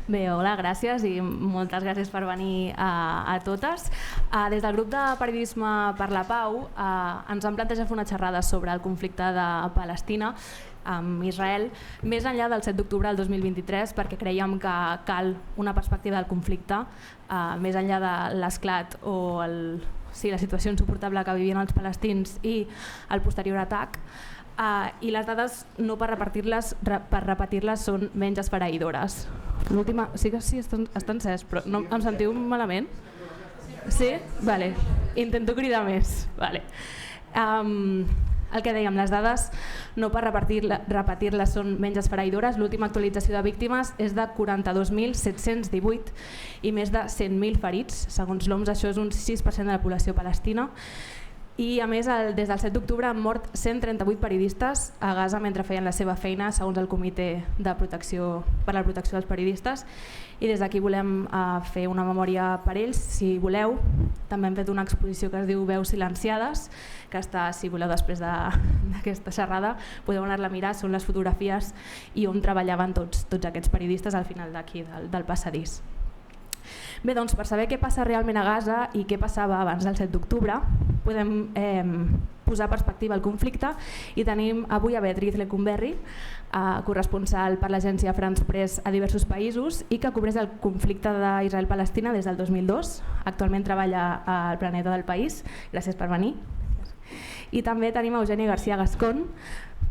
Bé, hola, gràcies i moltes gràcies per venir a totes. Des del grup de Periodisme per la Pau ens han plantejat fer una xerrada sobre el conflicte de Palestina amb Israel, més enllà del 7 d'octubre del 2023, perquè creiem que cal una perspectiva del conflicte, més enllà de l'esclat o la situació insuportable que vivien els palestins i el posterior atac. I les dades, no per repetir-les, són menys esfereïdores. L'última, sí que sí, està encès, però no, em sentiu malament? Sí? Vale. Intento cridar més. Vale. El que dèiem, les dades, no per repetir-les, són menys esfereïdores. L'última actualització de víctimes és de 42.718 i més de 100.000 ferits. Segons l'OMS, això és un 6% de la població palestina. I a més, des del 7 d'octubre han mort 138 periodistes a Gaza mentre feien la seva feina, segons el Comitè de Protecció per a la Protecció dels Periodistes. I des d'aquí volem fer una memòria per ells, si voleu. També hem fet una exposició que es diu Veus silenciades, que està, si voleu, després d'aquesta xerrada, podeu anar-la a mirar, són les fotografies i on treballaven tots aquests periodistes al final d'aquí, del passadís. Bé, doncs, per saber què passa realment a Gaza i què passava abans del 7 d'octubre, podem posar perspectiva al conflicte i tenim avui a Beatriz Lecumberri, corresponsal per l'agència France Press a diversos països i que cobreix el conflicte d'Israel-Palestina des del 2002. Actualment treballa al Planeta del País. Gràcies per venir. I també tenim Eugeni García Gascón,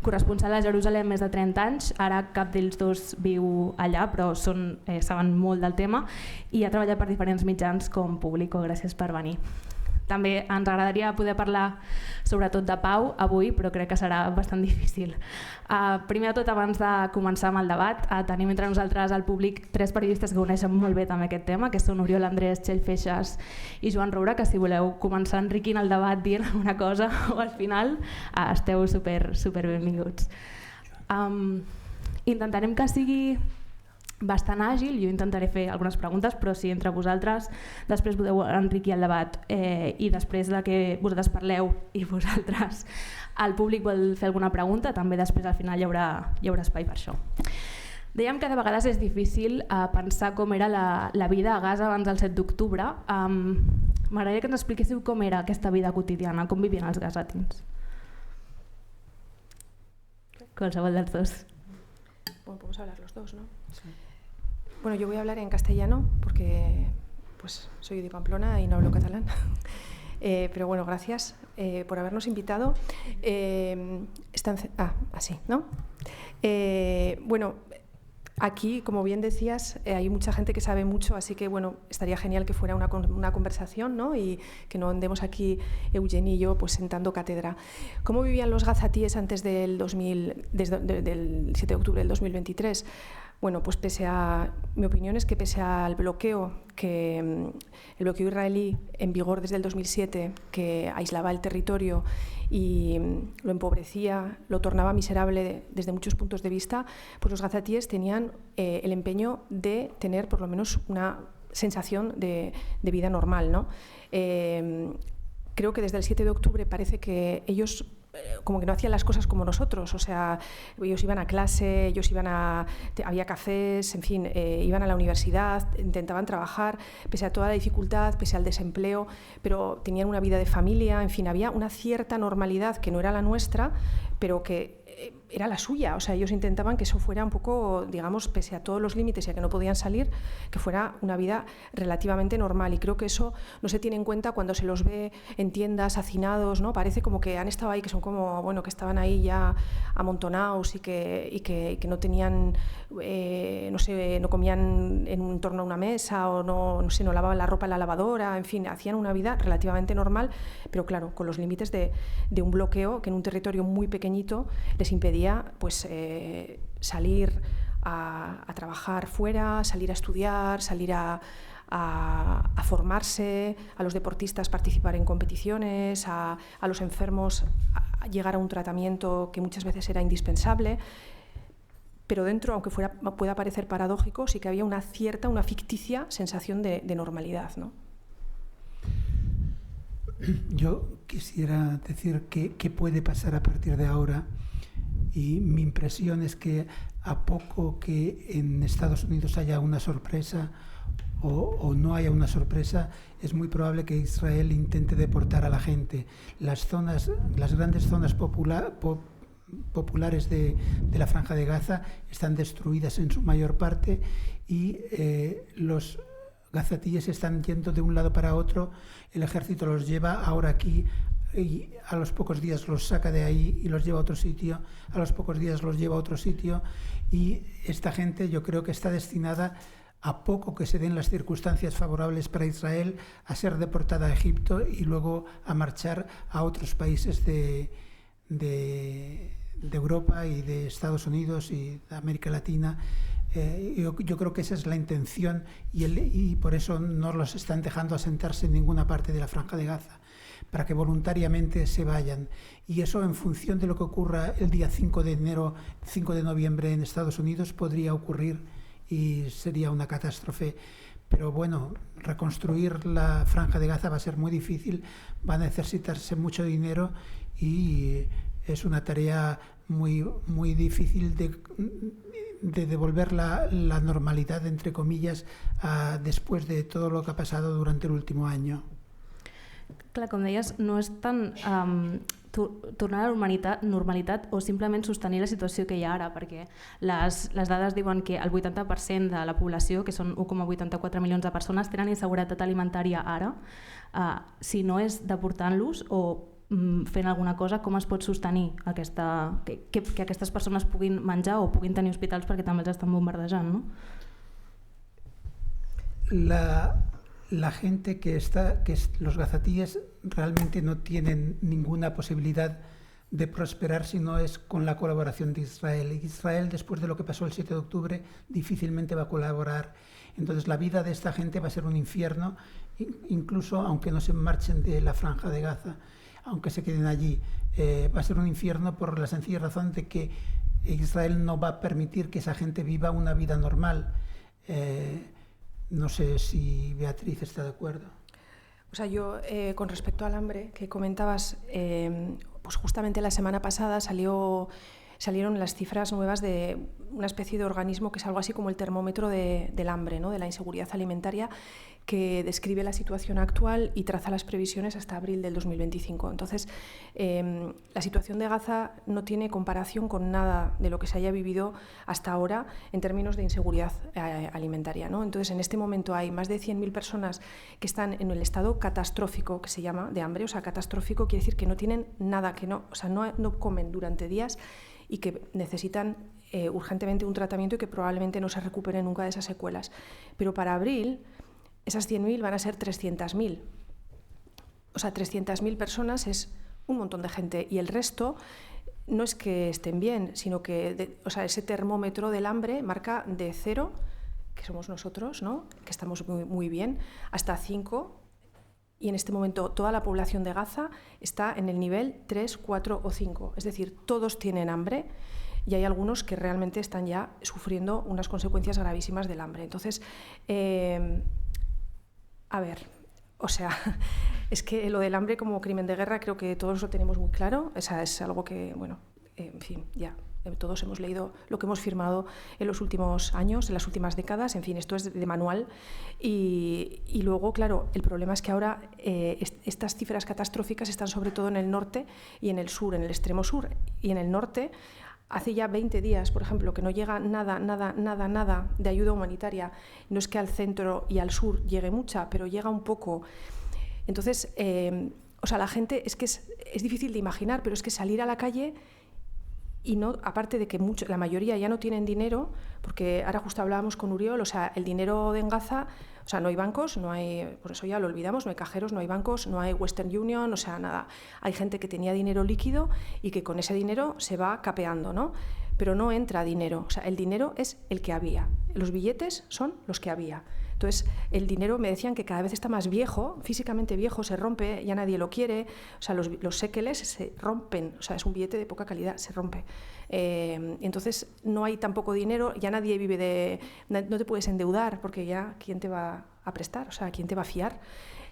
corresponsal a Jerusalem més de 30 anys, ara cap d'ells dos viu allà, però saben molt del tema i ha treballat per diferents mitjans com Público. Gràcies per venir. També ens agradaria poder parlar sobretot de pau avui, però crec que serà bastant difícil. Primer de tot, abans de començar amb el debat, tenim entre nosaltres al públic 3 periodistes que coneixen molt bé també aquest tema, que són Oriol Andrés, Txell Feixas i Joan Roura, que si voleu començar enriquint el debat dient alguna cosa o al final esteu super benvinguts. Intentarem que sigui bastant àgil, jo intentaré fer algunes preguntes, però si entre vosaltres després podeu enriquir el debat i després de que vosaltres parleu i vosaltres el públic vol fer alguna pregunta, també després al final hi haurà espai per això. Dèiem que de vegades és difícil pensar com era la vida a Gaza abans del 7 d'octubre. M'agradaria que ens expliquéssiu com era aquesta vida quotidiana, com vivien els gazatins. Qualsevol dels dos. Bueno, podemos hablar los dos, ¿no? Sí. Bueno, yo voy a hablar en castellano porque pues, soy de Pamplona y no hablo catalán. Pero bueno, gracias por habernos invitado. Así, ¿no? Bueno, aquí, como bien decías, hay mucha gente que sabe mucho, así que bueno, estaría genial que fuera una conversación, ¿no? Y que no andemos aquí Eugeni y yo pues sentando cátedra. ¿Cómo vivían los gazatíes antes del 7 de octubre del 2023? Bueno, pues mi opinión es que pese al bloqueo israelí en vigor desde el 2007, que aislaba el territorio y lo empobrecía, lo tornaba miserable desde muchos puntos de vista, pues los gazatíes tenían el empeño de tener por lo menos una sensación de vida normal, ¿no? Creo que desde el 7 de octubre parece que ellos como que no hacían las cosas como nosotros, o sea, ellos iban a clase, había cafés, en fin, iban a la universidad, intentaban trabajar, pese a toda la dificultad, pese al desempleo, pero tenían una vida de familia, en fin, había una cierta normalidad que no era la nuestra, pero que era la suya, o sea, ellos intentaban que eso fuera un poco, digamos, pese a todos los límites y a que no podían salir, que fuera una vida relativamente normal, y creo que eso no se tiene en cuenta cuando se los ve en tiendas hacinados, ¿no? Parece como que han estado ahí, que son como, bueno, que estaban ahí ya amontonados y que no tenían, no sé, no comían en torno a una mesa o no sé, no lavaban la ropa en la lavadora, en fin, hacían una vida relativamente normal, pero claro, con los límites de un bloqueo que en un territorio muy pequeñito les impedía pues salir a trabajar fuera, salir a estudiar, salir a formarse, a los deportistas participar en competiciones, a los enfermos a llegar a un tratamiento que muchas veces era indispensable. Pero dentro, aunque pueda parecer paradójico, sí que había una ficticia sensación de normalidad, ¿no? Yo quisiera decir qué puede pasar a partir de ahora y mi impresión es que a poco que en Estados Unidos haya una sorpresa o no haya una sorpresa, es muy probable que Israel intente deportar a la gente. Las grandes zonas populares de la Franja de Gaza están destruidas en su mayor parte y los gazatíes están yendo de un lado para otro. El ejército los lleva ahora aquí y a los pocos días los saca de ahí y los lleva a otro sitio, a los pocos días los lleva a otro sitio, y esta gente yo creo que está destinada, a poco que se den las circunstancias favorables para Israel, a ser deportada a Egipto y luego a marchar a otros países de Europa y de Estados Unidos y de América Latina. Yo creo que esa es la intención y por eso no los están dejando asentarse en ninguna parte de la Franja de Gaza, para que voluntariamente se vayan. Y eso, en función de lo que ocurra el día 5 de noviembre en Estados Unidos, podría ocurrir y sería una catástrofe. Pero bueno, reconstruir la Franja de Gaza va a ser muy difícil, va a necesitarse mucho dinero y es una tarea muy, muy difícil de devolver la normalidad, entre comillas, después de todo lo que ha pasado durante el último año. Clar, com deies, no és tant tornar a la normalitat o simplement sostenir la situació que hi ha ara, perquè les dades diuen que el 80% de la població, que són 1,84 milions de persones, tenen inseguretat alimentària ara. Si no és deportant-los o fent alguna cosa, com es pot sostenir que aquestes persones puguin menjar o puguin tenir hospitals, perquè també els estan bombardejant, no? La gente los gazatíes realmente no tienen ninguna posibilidad de prosperar si no es con la colaboración de Israel. Israel, después de lo que pasó el 7 de octubre, difícilmente va a colaborar. Entonces la vida de esta gente va a ser un infierno, incluso aunque no se marchen de la Franja de Gaza, aunque se queden allí. Va a ser un infierno por la sencilla razón de que Israel no va a permitir que esa gente viva una vida normal. No sé si Beatriz está de acuerdo. O sea, yo con respecto al hambre que comentabas, pues justamente la semana pasada salieron las cifras nuevas de una especie de organismo que es algo así como el termómetro del hambre, ¿no? De la inseguridad alimentaria, que describe la situación actual y traza las previsiones hasta abril del 2025. Entonces, la situación de Gaza no tiene comparación con nada de lo que se haya vivido hasta ahora en términos de inseguridad alimentaria, ¿no? Entonces, en este momento hay más de 100.000 personas que están en el estado catastrófico, que se llama, de hambre. O sea, catastrófico quiere decir que no tienen nada, no comen durante días y que necesitan urgentemente un tratamiento y que probablemente no se recuperen nunca de esas secuelas. Pero para abril, esas 100.000 van a ser 300.000. O sea, 300.000 personas es un montón de gente, y el resto no es que estén bien, sino que ese termómetro del hambre marca de 0, que somos nosotros, ¿no? Que estamos muy, muy bien, hasta 5, y en este momento toda la población de Gaza está en el nivel 3, 4 o 5. Es decir, todos tienen hambre, y hay algunos que realmente están ya sufriendo unas consecuencias gravísimas del hambre. Entonces, a ver, o sea, es que lo del hambre como crimen de guerra creo que todos lo tenemos muy claro. O sea, es algo que, bueno, en fin, ya todos hemos leído lo que hemos firmado en los últimos años, en las últimas décadas. En fin, esto es de manual. Y luego, claro, el problema es que ahora estas cifras catastróficas están sobre todo en el norte y en el sur, en el extremo sur. Y en el norte, hace ya 20 días, por ejemplo, que no llega nada de ayuda humanitaria. No es que al centro y al sur llegue mucha, pero llega un poco. Entonces, o sea, la gente, es que es difícil de imaginar, pero es que salir a la calle y no, aparte de que la mayoría ya no tienen dinero, porque ahora justo hablábamos con Uriol, o sea, el dinero en Gaza, o sea, no hay bancos, no hay, por eso ya lo olvidamos, no hay cajeros, no hay bancos, no hay Western Union, o sea, nada. Hay gente que tenía dinero líquido y que con ese dinero se va capeando, ¿no? Pero no entra dinero, o sea, el dinero es el que había, los billetes son los que había. Entonces, el dinero, me decían que cada vez está más viejo, físicamente viejo, se rompe, ya nadie lo quiere, o sea, los séqueles se rompen, o sea, es un billete de poca calidad, se rompe. Entonces, no hay tampoco dinero, ya nadie vive no te puedes endeudar, porque ya, ¿quién te va a prestar? O sea, ¿quién te va a fiar?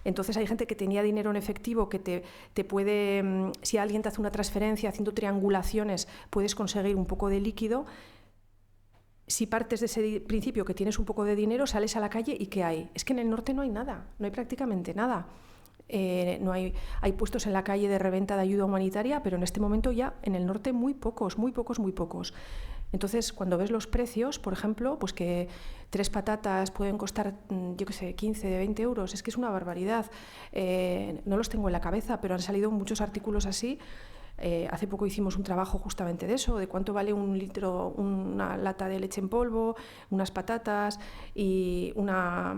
Entonces hay gente que tenía dinero en efectivo que te puede, si alguien te hace una transferencia haciendo triangulaciones, puedes conseguir un poco de líquido. Si partes de ese principio que tienes un poco de dinero, sales a la calle y ¿qué hay? Es que en el norte no hay nada, no hay prácticamente nada. No hay puestos en la calle de reventa de ayuda humanitaria, pero en este momento ya en el norte muy pocos. Entonces, cuando ves los precios, por ejemplo, pues que 3 patatas pueden costar, yo qué sé, 15, 20 euros, es que es una barbaridad. No los tengo en la cabeza, pero han salido muchos artículos así. Hace poco hicimos un trabajo justamente de eso, de cuánto vale una lata de leche en polvo, unas patatas y una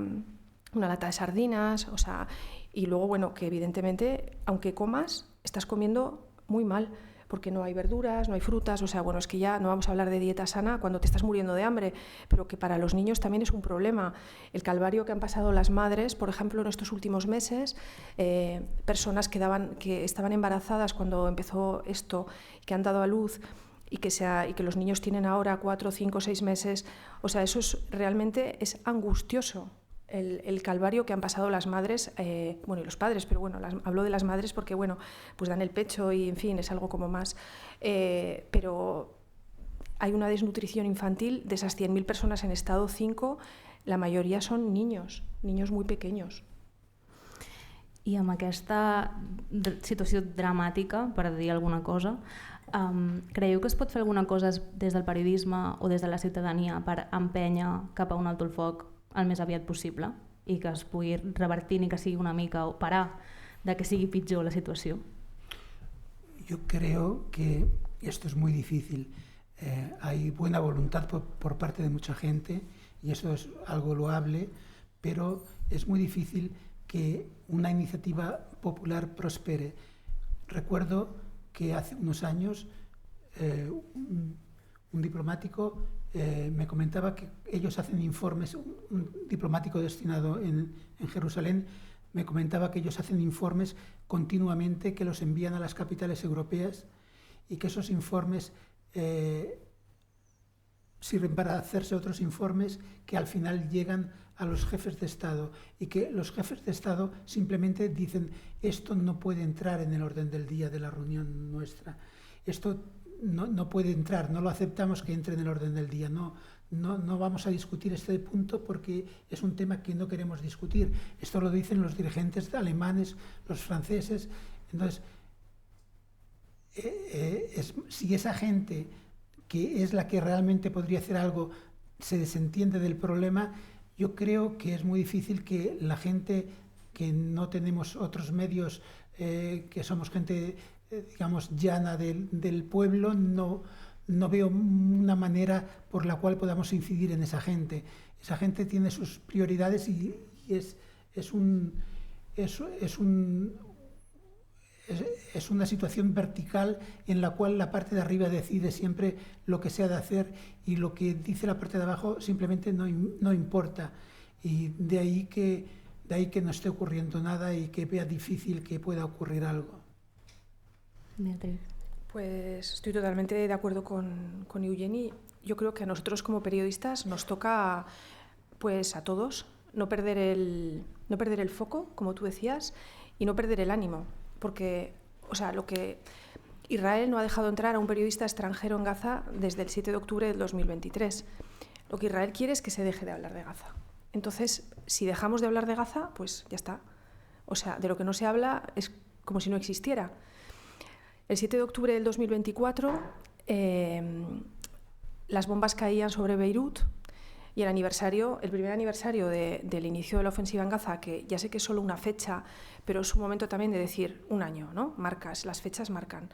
lata de sardinas, o sea, y luego, bueno, que evidentemente, aunque comas, estás comiendo muy mal, porque no hay verduras, no hay frutas, o sea, bueno, es que ya no vamos a hablar de dieta sana cuando te estás muriendo de hambre, pero que para los niños también es un problema. El calvario que han pasado las madres, por ejemplo, en estos últimos meses, personas que estaban embarazadas cuando empezó esto, que han dado a luz y que los niños tienen ahora 4, 5, 6 meses, o sea, eso realmente es angustioso. El calvario que han pasado las madres, bueno, y los padres, pero bueno, hablo de las madres porque, bueno, pues dan el pecho y, en fin, es algo como más. Pero hay una desnutrición infantil de esas 100.000 personas en estado 5, la mayoría son niños muy pequeños. I amb aquesta situació dramàtica, per dir alguna cosa, creieu que es pot fer alguna cosa des del periodisme o des de la ciutadania per empènyer cap a un alto el foc el més aviat possible i que es pugui revertir ni que sigui una mica o parar de que sigui pitjor la situació? Yo creo que esto es muy difícil. Hay buena voluntad por parte de mucha gente y eso es algo loable, pero es muy difícil que una iniciativa popular prospere. Recuerdo que hace unos años un diplomático me comentaba que ellos hacen informes, un diplomático destinado en Jerusalén me comentaba que ellos hacen informes continuamente que los envían a las capitales europeas y que esos informes sirven para hacerse otros informes que al final llegan a los jefes de Estado y que los jefes de Estado simplemente dicen esto no puede entrar en el orden del día de la reunión nuestra, esto no puede entrar, no lo aceptamos que entre en el orden del día, no vamos a discutir este punto porque es un tema que no queremos discutir. Esto lo dicen los dirigentes alemanes, los franceses. Entonces, si esa gente, que es la que realmente podría hacer algo, se desentiende del problema, yo creo que es muy difícil que la gente que no tenemos otros medios, que somos gente digamos, llana del pueblo, no veo una manera por la cual podamos incidir en esa gente. Esa gente tiene sus prioridades y es una situación vertical en la cual la parte de arriba decide siempre lo que se ha de hacer y lo que dice la parte de abajo simplemente no importa. Y de ahí que no esté ocurriendo nada y que vea difícil que pueda ocurrir algo. Beatriz. Pues estoy totalmente de acuerdo con Eugeni. Yo creo que a nosotros como periodistas nos toca, pues a todos, no perder el foco, como tú decías, y no perder el ánimo. Porque, o sea, Israel no ha dejado entrar a un periodista extranjero en Gaza desde el 7 de octubre del 2023. Lo que Israel quiere es que se deje de hablar de Gaza. Entonces, si dejamos de hablar de Gaza, pues ya está. O sea, de lo que no se habla es como si no existiera. El 7 de octubre del 2024 las bombas caían sobre Beirut y el primer aniversario del inicio de la ofensiva en Gaza, que ya sé que es solo una fecha, pero es un momento también de decir un año, ¿no? Las fechas marcan.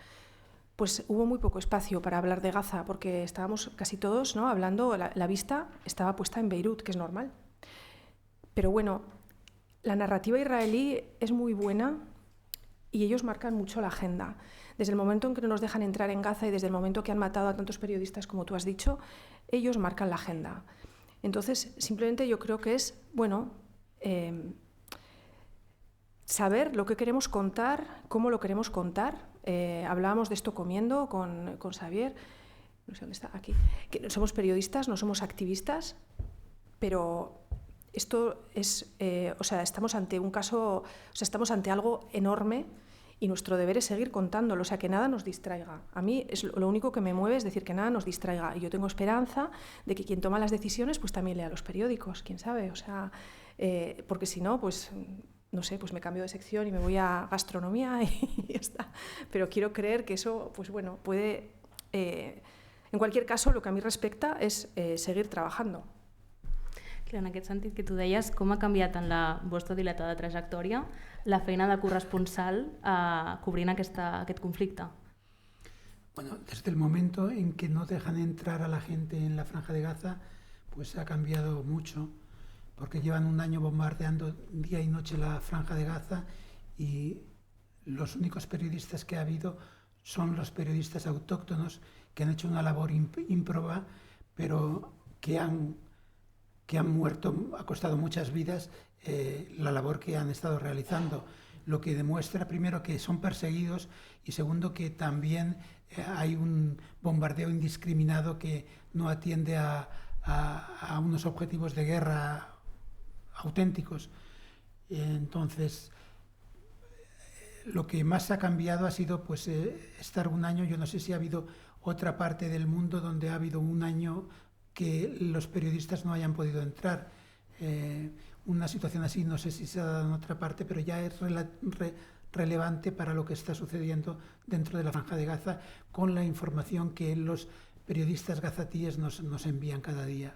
Pues hubo muy poco espacio para hablar de Gaza porque estábamos casi todos, ¿no? Hablando, la vista estaba puesta en Beirut, que es normal. Pero bueno, la narrativa israelí es muy buena y ellos marcan mucho la agenda. Desde el momento en que no nos dejan entrar en Gaza y desde el momento que han matado a tantos periodistas como tú has dicho, ellos marcan la agenda. Entonces, simplemente yo creo que es, bueno, saber lo que queremos contar, cómo lo queremos contar. Hablábamos de esto comiendo con Xavier, no sé dónde está, aquí, que somos periodistas, no somos activistas, pero esto es, estamos ante un caso, estamos ante algo enorme y nuestro deber es seguir contándolo, o sea, que nada nos distraiga. A mí lo único que me mueve es decir que nada nos distraiga. Y yo tengo esperanza de que quien toma las decisiones pues también lea los periódicos, quién sabe, o sea, porque si no, pues no sé, pues me cambio de sección y me voy a gastronomía y ya está. Pero quiero creer que eso, pues bueno, puede... en cualquier caso, lo que a mí respecta és seguir treballant. En aquest sentit que tu deies, com ha canviat en la vostra dilatada trajectòria la feina de corresponsal cobrint aquest conflicte? Bueno, desde el momento en que no dejan entrar a la gente en la Franja de Gaza, pues ha cambiado mucho, porque llevan un año bombardeando día y noche la Franja de Gaza y los únicos periodistas que ha habido son los periodistas autóctonos que han hecho una labor ímproba, pero que han muerto, ha costado muchas vidas la labor que han estado realizando, lo que demuestra primero que son perseguidos y segundo que también hay un bombardeo indiscriminado que no atiende a unos objetivos de guerra auténticos. Entonces, lo que más ha cambiado ha sido pues estar un año, yo no sé si ha habido otra parte del mundo donde ha habido un año que los periodistas no hayan podido entrar. Una situación así no sé si se ha dado en otra parte, pero ya es relevante para lo que está sucediendo dentro de la Franja de Gaza con la información que los periodistes gazatíes nos envían cada dia.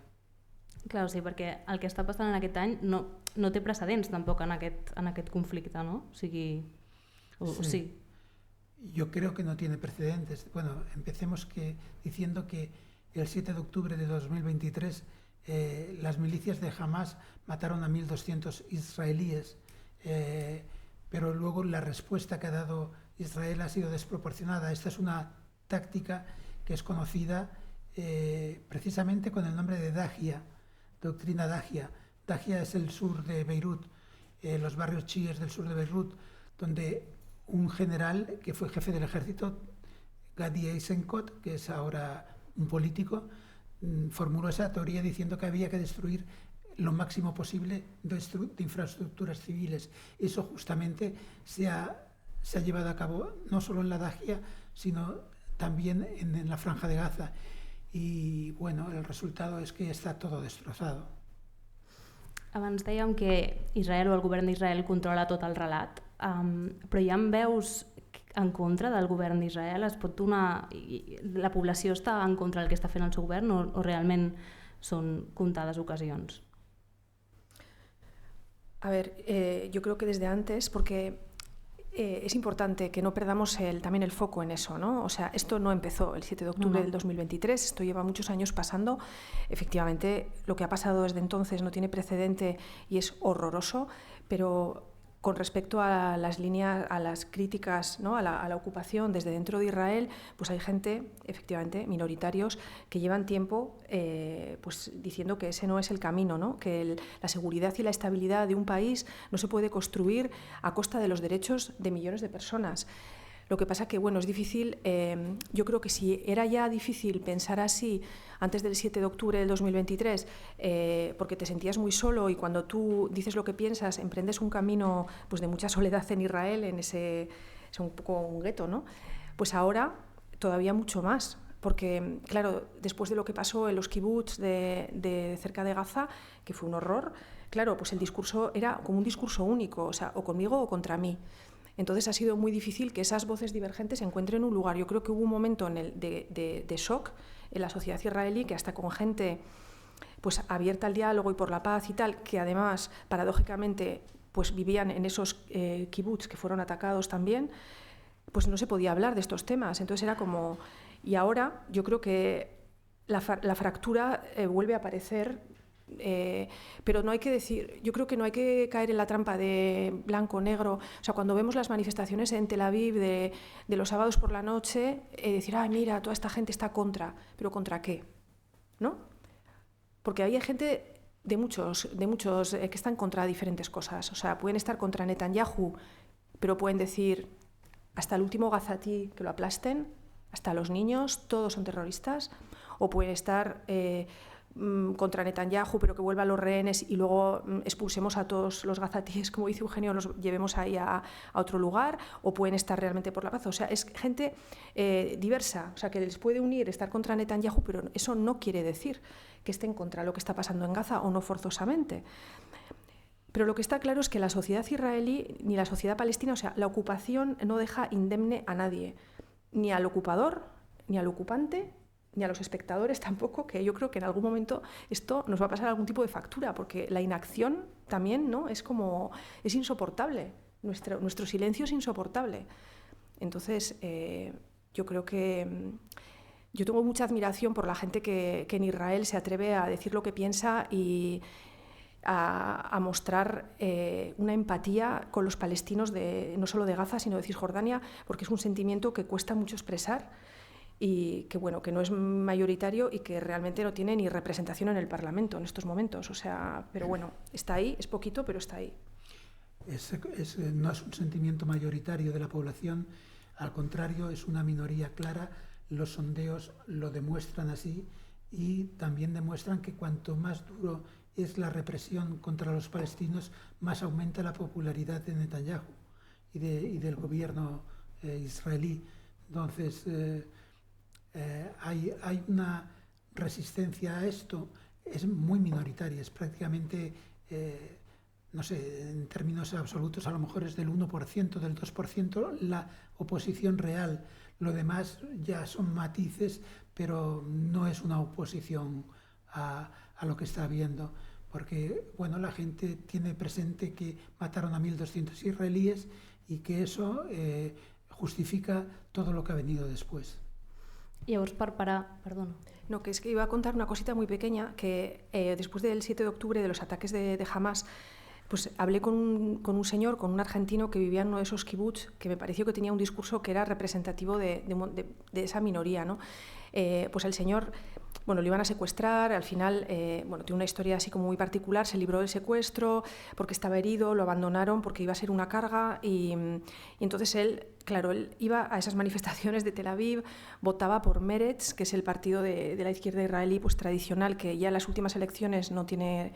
Clar, sí, perquè el que està passant en aquest any no té precedents tampoc en aquest conflicte, ¿no? O sigui, sí. Yo creo que no tiene precedentes. Bueno, empecemos diciendo que el 7 de octubre de 2023 las milicias de Hamas mataron a 1.200 israelíes, pero luego la respuesta que ha dado Israel ha sido desproporcionada. Esta es una táctica que es conocida precisamente con el nombre de Dahia, doctrina Dahia. Dahia es el sur de Beirut, los barrios chiíes del sur de Beirut, donde un general que fue jefe del ejército, Gadi Eisenkot, que es ahora un político, formuló esa teoría diciendo que había que destruir lo máximo posible de infraestructuras civiles. Eso justamente se ha llevado a cabo no solo en la Dahia, sino también en la Franja de Gaza. Y bueno, el resultado es que está todo destrozado. Abans dèiem que Israel o el govern d'Israel controla tot el relat, però hi ha veus en contra del govern d'Israel? Es pot donar... La població està en contra del que està fent el seu govern o realment són comptades ocasions? A ver, yo creo que desde antes, porque es importante que no perdamos también el foco en eso, ¿no? O sea, esto no empezó el 7 de octubre del 2023, esto lleva muchos años pasando. Efectivamente, lo que ha pasado desde entonces no tiene precedente y es horroroso, pero con respecto a las líneas, a las críticas, ¿no? a la ocupación desde dentro de Israel, pues hay gente, efectivamente, minoritarios, que llevan tiempo pues diciendo que ese no es el camino, ¿no? Que la seguridad y la estabilidad de un país no se puede construir a costa de los derechos de millones de personas. Lo que pasa que, bueno, es difícil, yo creo que si era ya difícil pensar así antes del 7 de octubre del 2023, porque te sentías muy solo y cuando tú dices lo que piensas, emprendes un camino pues, de mucha soledad en Israel, en ese un poco un gueto, ¿no? Pues ahora todavía mucho más, porque, claro, después de lo que pasó en los kibbutz de cerca de Gaza, que fue un horror, claro, pues el discurso era como un discurso único, o sea, o conmigo o contra mí. Entonces ha sido muy difícil que esas voces divergentes encuentren un lugar. Yo creo que hubo un momento de shock en la sociedad israelí, que hasta con gente pues, abierta al diálogo y por la paz y tal, que además, paradójicamente, pues, vivían en esos kibbutz que fueron atacados también, pues no se podía hablar de estos temas. Entonces era como... Y ahora yo creo que la fractura vuelve a aparecer. Pero no hay que decir, yo creo que no hay que caer en la trampa de blanco, negro. O sea, cuando vemos las manifestaciones en Tel Aviv de los sábados por la noche, decir, ay, mira, toda esta gente está contra. ¿Pero contra qué? ¿No? Porque hay gente de muchos que están contra diferentes cosas. O sea, pueden estar contra Netanyahu, pero pueden decir, hasta el último gazatí que lo aplasten, hasta los niños, todos son terroristas. O pueden estar... contra Netanyahu, pero que vuelvan los rehenes y luego expulsemos a todos los gazatíes, como dice Eugenio, los llevemos ahí a otro lugar, o pueden estar realmente por la paz. O sea, es gente diversa, o sea, que les puede unir estar contra Netanyahu, pero eso no quiere decir que estén contra lo que está pasando en Gaza, o no forzosamente. Pero lo que está claro es que la sociedad israelí ni la sociedad palestina, o sea, la ocupación no deja indemne a nadie, ni al ocupador, ni al ocupante, ni a los espectadores tampoco, que yo creo que en algún momento esto nos va a pasar algún tipo de factura, porque la inacción también, ¿no? Es insoportable, nuestro silencio es insoportable. Entonces, yo creo que yo tengo mucha admiración por la gente que en Israel se atreve a decir lo que piensa y a mostrar una empatía con los palestinos, no solo de Gaza, sino de Cisjordania, porque es un sentimiento que cuesta mucho expresar y que, bueno, que no es mayoritario y que realmente no tiene ni representación en el Parlamento en estos momentos. O sea, pero bueno, está ahí, es poquito, pero está ahí. No es un sentimiento mayoritario de la población, al contrario, es una minoría clara. Los sondeos lo demuestran así y también demuestran que cuanto más duro es la represión contra los palestinos, más aumenta la popularidad de Netanyahu y del gobierno israelí. Entonces, hay una resistencia a esto, es muy minoritaria, es prácticamente, no sé, en términos absolutos a lo mejor es del 1%, del 2% la oposición real. Lo demás ya son matices, pero no es una oposición a lo que está habiendo, porque bueno, la gente tiene presente que mataron a 1.200 israelíes y que eso justifica todo lo que ha venido después. Llavors, per parar... Perdona. No, que es que iba a contar una cosita muy pequeña, que después del 7 de octubre, de los ataques de Hamas, pues hablé con un señor, con un argentino que vivía en uno de esos kibbutz, que me pareció que tenía un discurso que era representativo de esa minoría, ¿no? Pues el señor, bueno, lo iban a secuestrar, al final, bueno, tiene una historia así como muy particular, se libró del secuestro porque estaba herido, lo abandonaron porque iba a ser una carga y entonces él, claro, él iba a esas manifestaciones de Tel Aviv, votaba por Meretz, que es el partido de la izquierda israelí pues tradicional, que ya en las últimas elecciones no tiene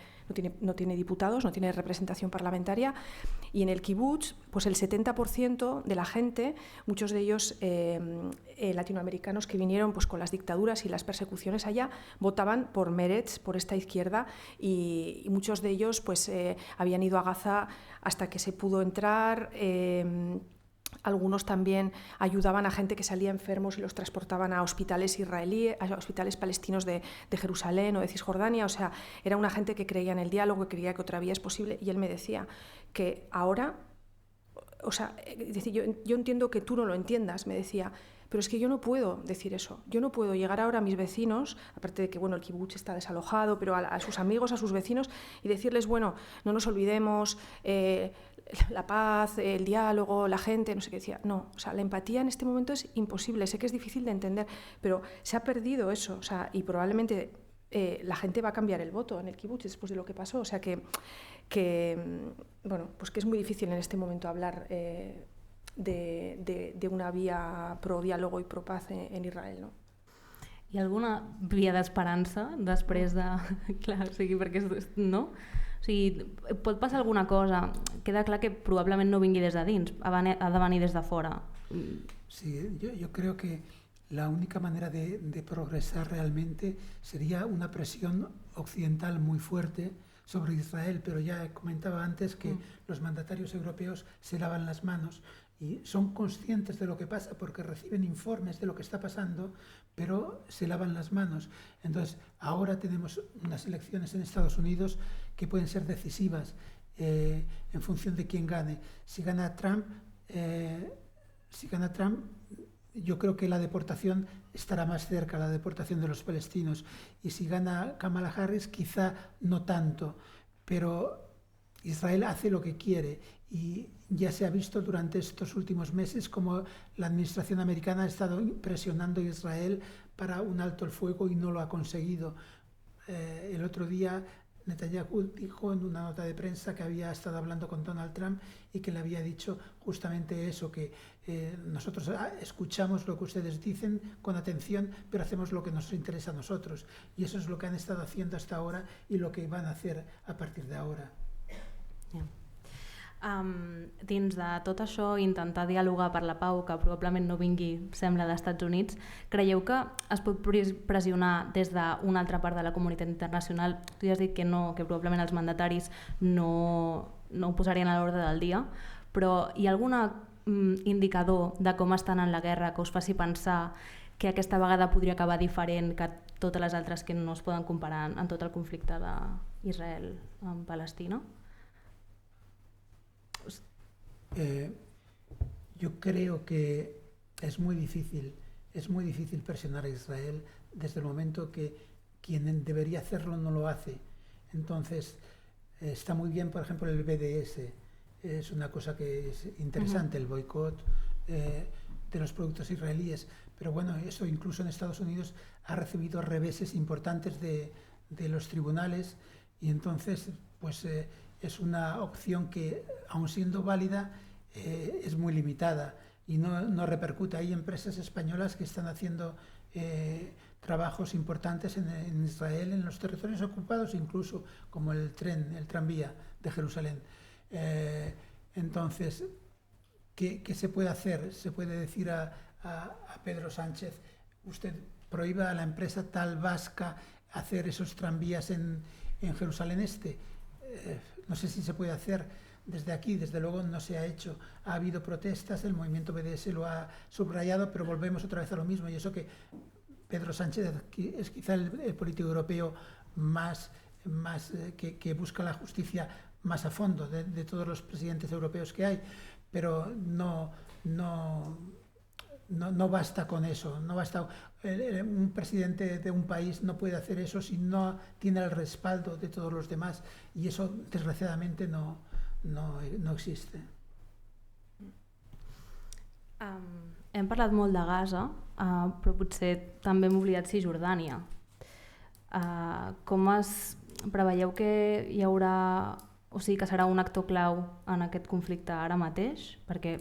diputados, no tiene representación parlamentaria, y en el kibbutz, pues el 70% de la gente, muchos de ellos latinoamericanos que vinieron pues con las dictaduras y las persecuciones allá, votaban por Meretz, por esta izquierda, y muchos de ellos pues habían ido a Gaza hasta que se pudo entrar. Algunos también ayudaban a gente que salía enfermos y los transportaban a hospitales israelíes, a hospitales palestinos de Jerusalén o de Cisjordania. O sea, era una gente que creía en el diálogo, que creía que otra vía es posible. Y él me decía que ahora, o sea, yo entiendo que tú no lo entiendas, me decía, pero es que yo no puedo decir eso. Yo no puedo llegar ahora a mis vecinos, aparte de que bueno, el kibutz está desalojado, pero a sus amigos, a sus vecinos, y decirles, bueno, no nos olvidemos, la paz, el diálogo, la gente, no sé qué decía. No, o sea, la empatía en este momento es imposible. Sé que es difícil de entender, pero se ha perdido eso, o sea, y probablemente la gente va a cambiar el voto en el kibutz después de lo que pasó. O sea que bueno, pues que es muy difícil en este momento hablar de una via pro diàlogo i pro paz en Israel, no? Hi ha alguna via d'esperança després de... Clar, o sigui, perquè no? O sigui, pot passar alguna cosa. Queda clar que probablement no vingui des de dins, ha de venir des de fora. Sí, yo creo que la única manera de progresar realmente sería una presión occidental muy fuerte sobre Israel, pero ya comentaba antes que los mandatarios europeos se lavan las manos y son conscientes de lo que pasa porque reciben informes de lo que está pasando, pero se lavan las manos. Entonces, ahora tenemos unas elecciones en Estados Unidos que pueden ser decisivas en función de quién gane. Si gana Trump, yo creo que la deportación estará más cerca, la deportación de los palestinos. Y si gana Kamala Harris, quizá no tanto, pero Israel hace lo que quiere y ya se ha visto durante estos últimos meses como la administración americana ha estado presionando a Israel para un alto el fuego y no lo ha conseguido. El otro día Netanyahu dijo en una nota de prensa que había estado hablando con Donald Trump y que le había dicho justamente eso, que nosotros escuchamos lo que ustedes dicen con atención, pero hacemos lo que nos interesa a nosotros. Y eso es lo que han estado haciendo hasta ahora y lo que van a hacer a partir de ahora. Yeah. Dins de tot això, intentar dialogar per la pau, que probablement no vingui, sembla, d'Estats Units, creieu que es pot pressionar des d'una altra part de la comunitat internacional? Tu ja has dit que no, que probablement els mandataris no ho posarien a l'ordre del dia, però hi ha algun indicador de com estan en la guerra que us faci pensar que aquesta vegada podria acabar diferent que totes les altres que no es poden comparar en tot el conflicte d'Israel amb Palestina? Yo creo que es muy difícil presionar a Israel desde el momento que quien debería hacerlo no lo hace. Entonces, está muy bien, por ejemplo, el BDS, es una cosa que es interesante, el boicot de los productos israelíes, pero bueno, eso incluso en Estados Unidos ha recibido reveses importantes de los tribunales y entonces, pues es una opción que, aun siendo válida, es muy limitada y no repercute. Hay empresas españolas que están haciendo trabajos importantes en Israel, en los territorios ocupados, incluso como el tranvía de Jerusalén. Entonces, ¿qué se puede hacer? Se puede decir a Pedro Sánchez, usted prohíba a la empresa tal vasca hacer esos tranvías en Jerusalén Este. No sé si se puede hacer desde aquí, desde luego no se ha hecho. Ha habido protestas, el movimiento BDS lo ha subrayado, pero volvemos otra vez a lo mismo. Y eso que Pedro Sánchez es quizá el político europeo más que busca la justicia más a fondo de todos los presidentes europeos que hay, pero no basta con eso, no basta. Un presidente de un país no puede hacer eso si no tiene el respaldo de todos los demás, y eso desgraciadamente no existe. Hem parlat molt de Gaza, però potser també hem oblidat Cisjordània. Com es preveieu que hi haurà, o sigui, que serà un actor clau en aquest conflicte ara mateix? Perquè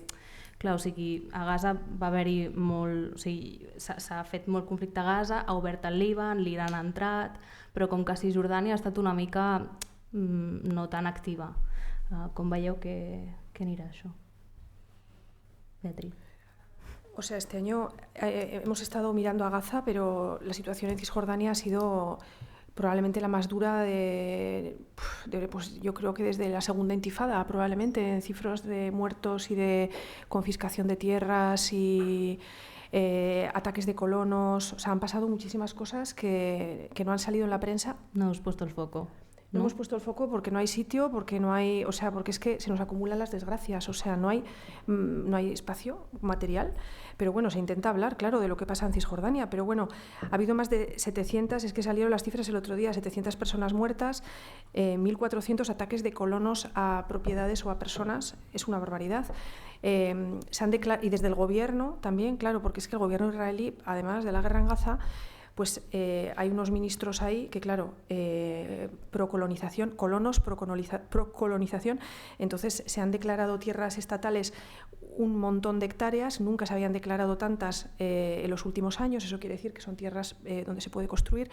clar, o sigui, a Gaza va haver-hi molt, o sigui, s'ha fet molt conflicte a Gaza, ha obert el Líban, l'Iran ha entrat, però com que Cisjordània ha estat una mica no tan activa. Com veieu que anirà això? Beatriz. O sea, este año hemos estado mirando a Gaza, pero la situación en Cisjordania ha sido probablemente la más dura pues yo creo que desde la segunda intifada, probablemente, en cifras de muertos y de confiscación de tierras y ataques de colonos. O sea, han pasado muchísimas cosas que no han salido en la prensa. No hemos puesto el foco. No hemos puesto el foco porque no hay sitio, porque no hay, o sea, porque es que se nos acumulan las desgracias, o sea, no hay espacio material, pero bueno, se intenta hablar, claro, de lo que pasa en Cisjordania, pero bueno, ha habido más de 700, es que salieron las cifras el otro día, 700 personas muertas, 1.400 ataques de colonos a propiedades o a personas, es una barbaridad. Se han y desde el gobierno también, claro, porque es que el gobierno israelí, además de la guerra en Gaza, pues hay unos ministros ahí que, claro, procolonización, colonos, procolonización, entonces se han declarado tierras estatales un montón de hectáreas, nunca se habían declarado tantas en los últimos años, eso quiere decir que son tierras donde se puede construir,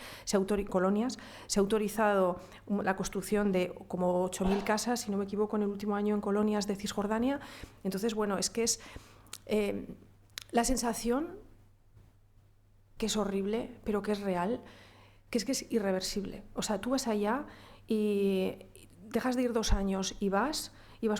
colonias, se ha autorizado la construcción de como 8.000 casas, si no me equivoco, en el último año en colonias de Cisjordania. Entonces, bueno, es que es la sensación que es horrible, pero que es real, que es irreversible. O sea, tú vas allá y dejas de ir 2 años y vas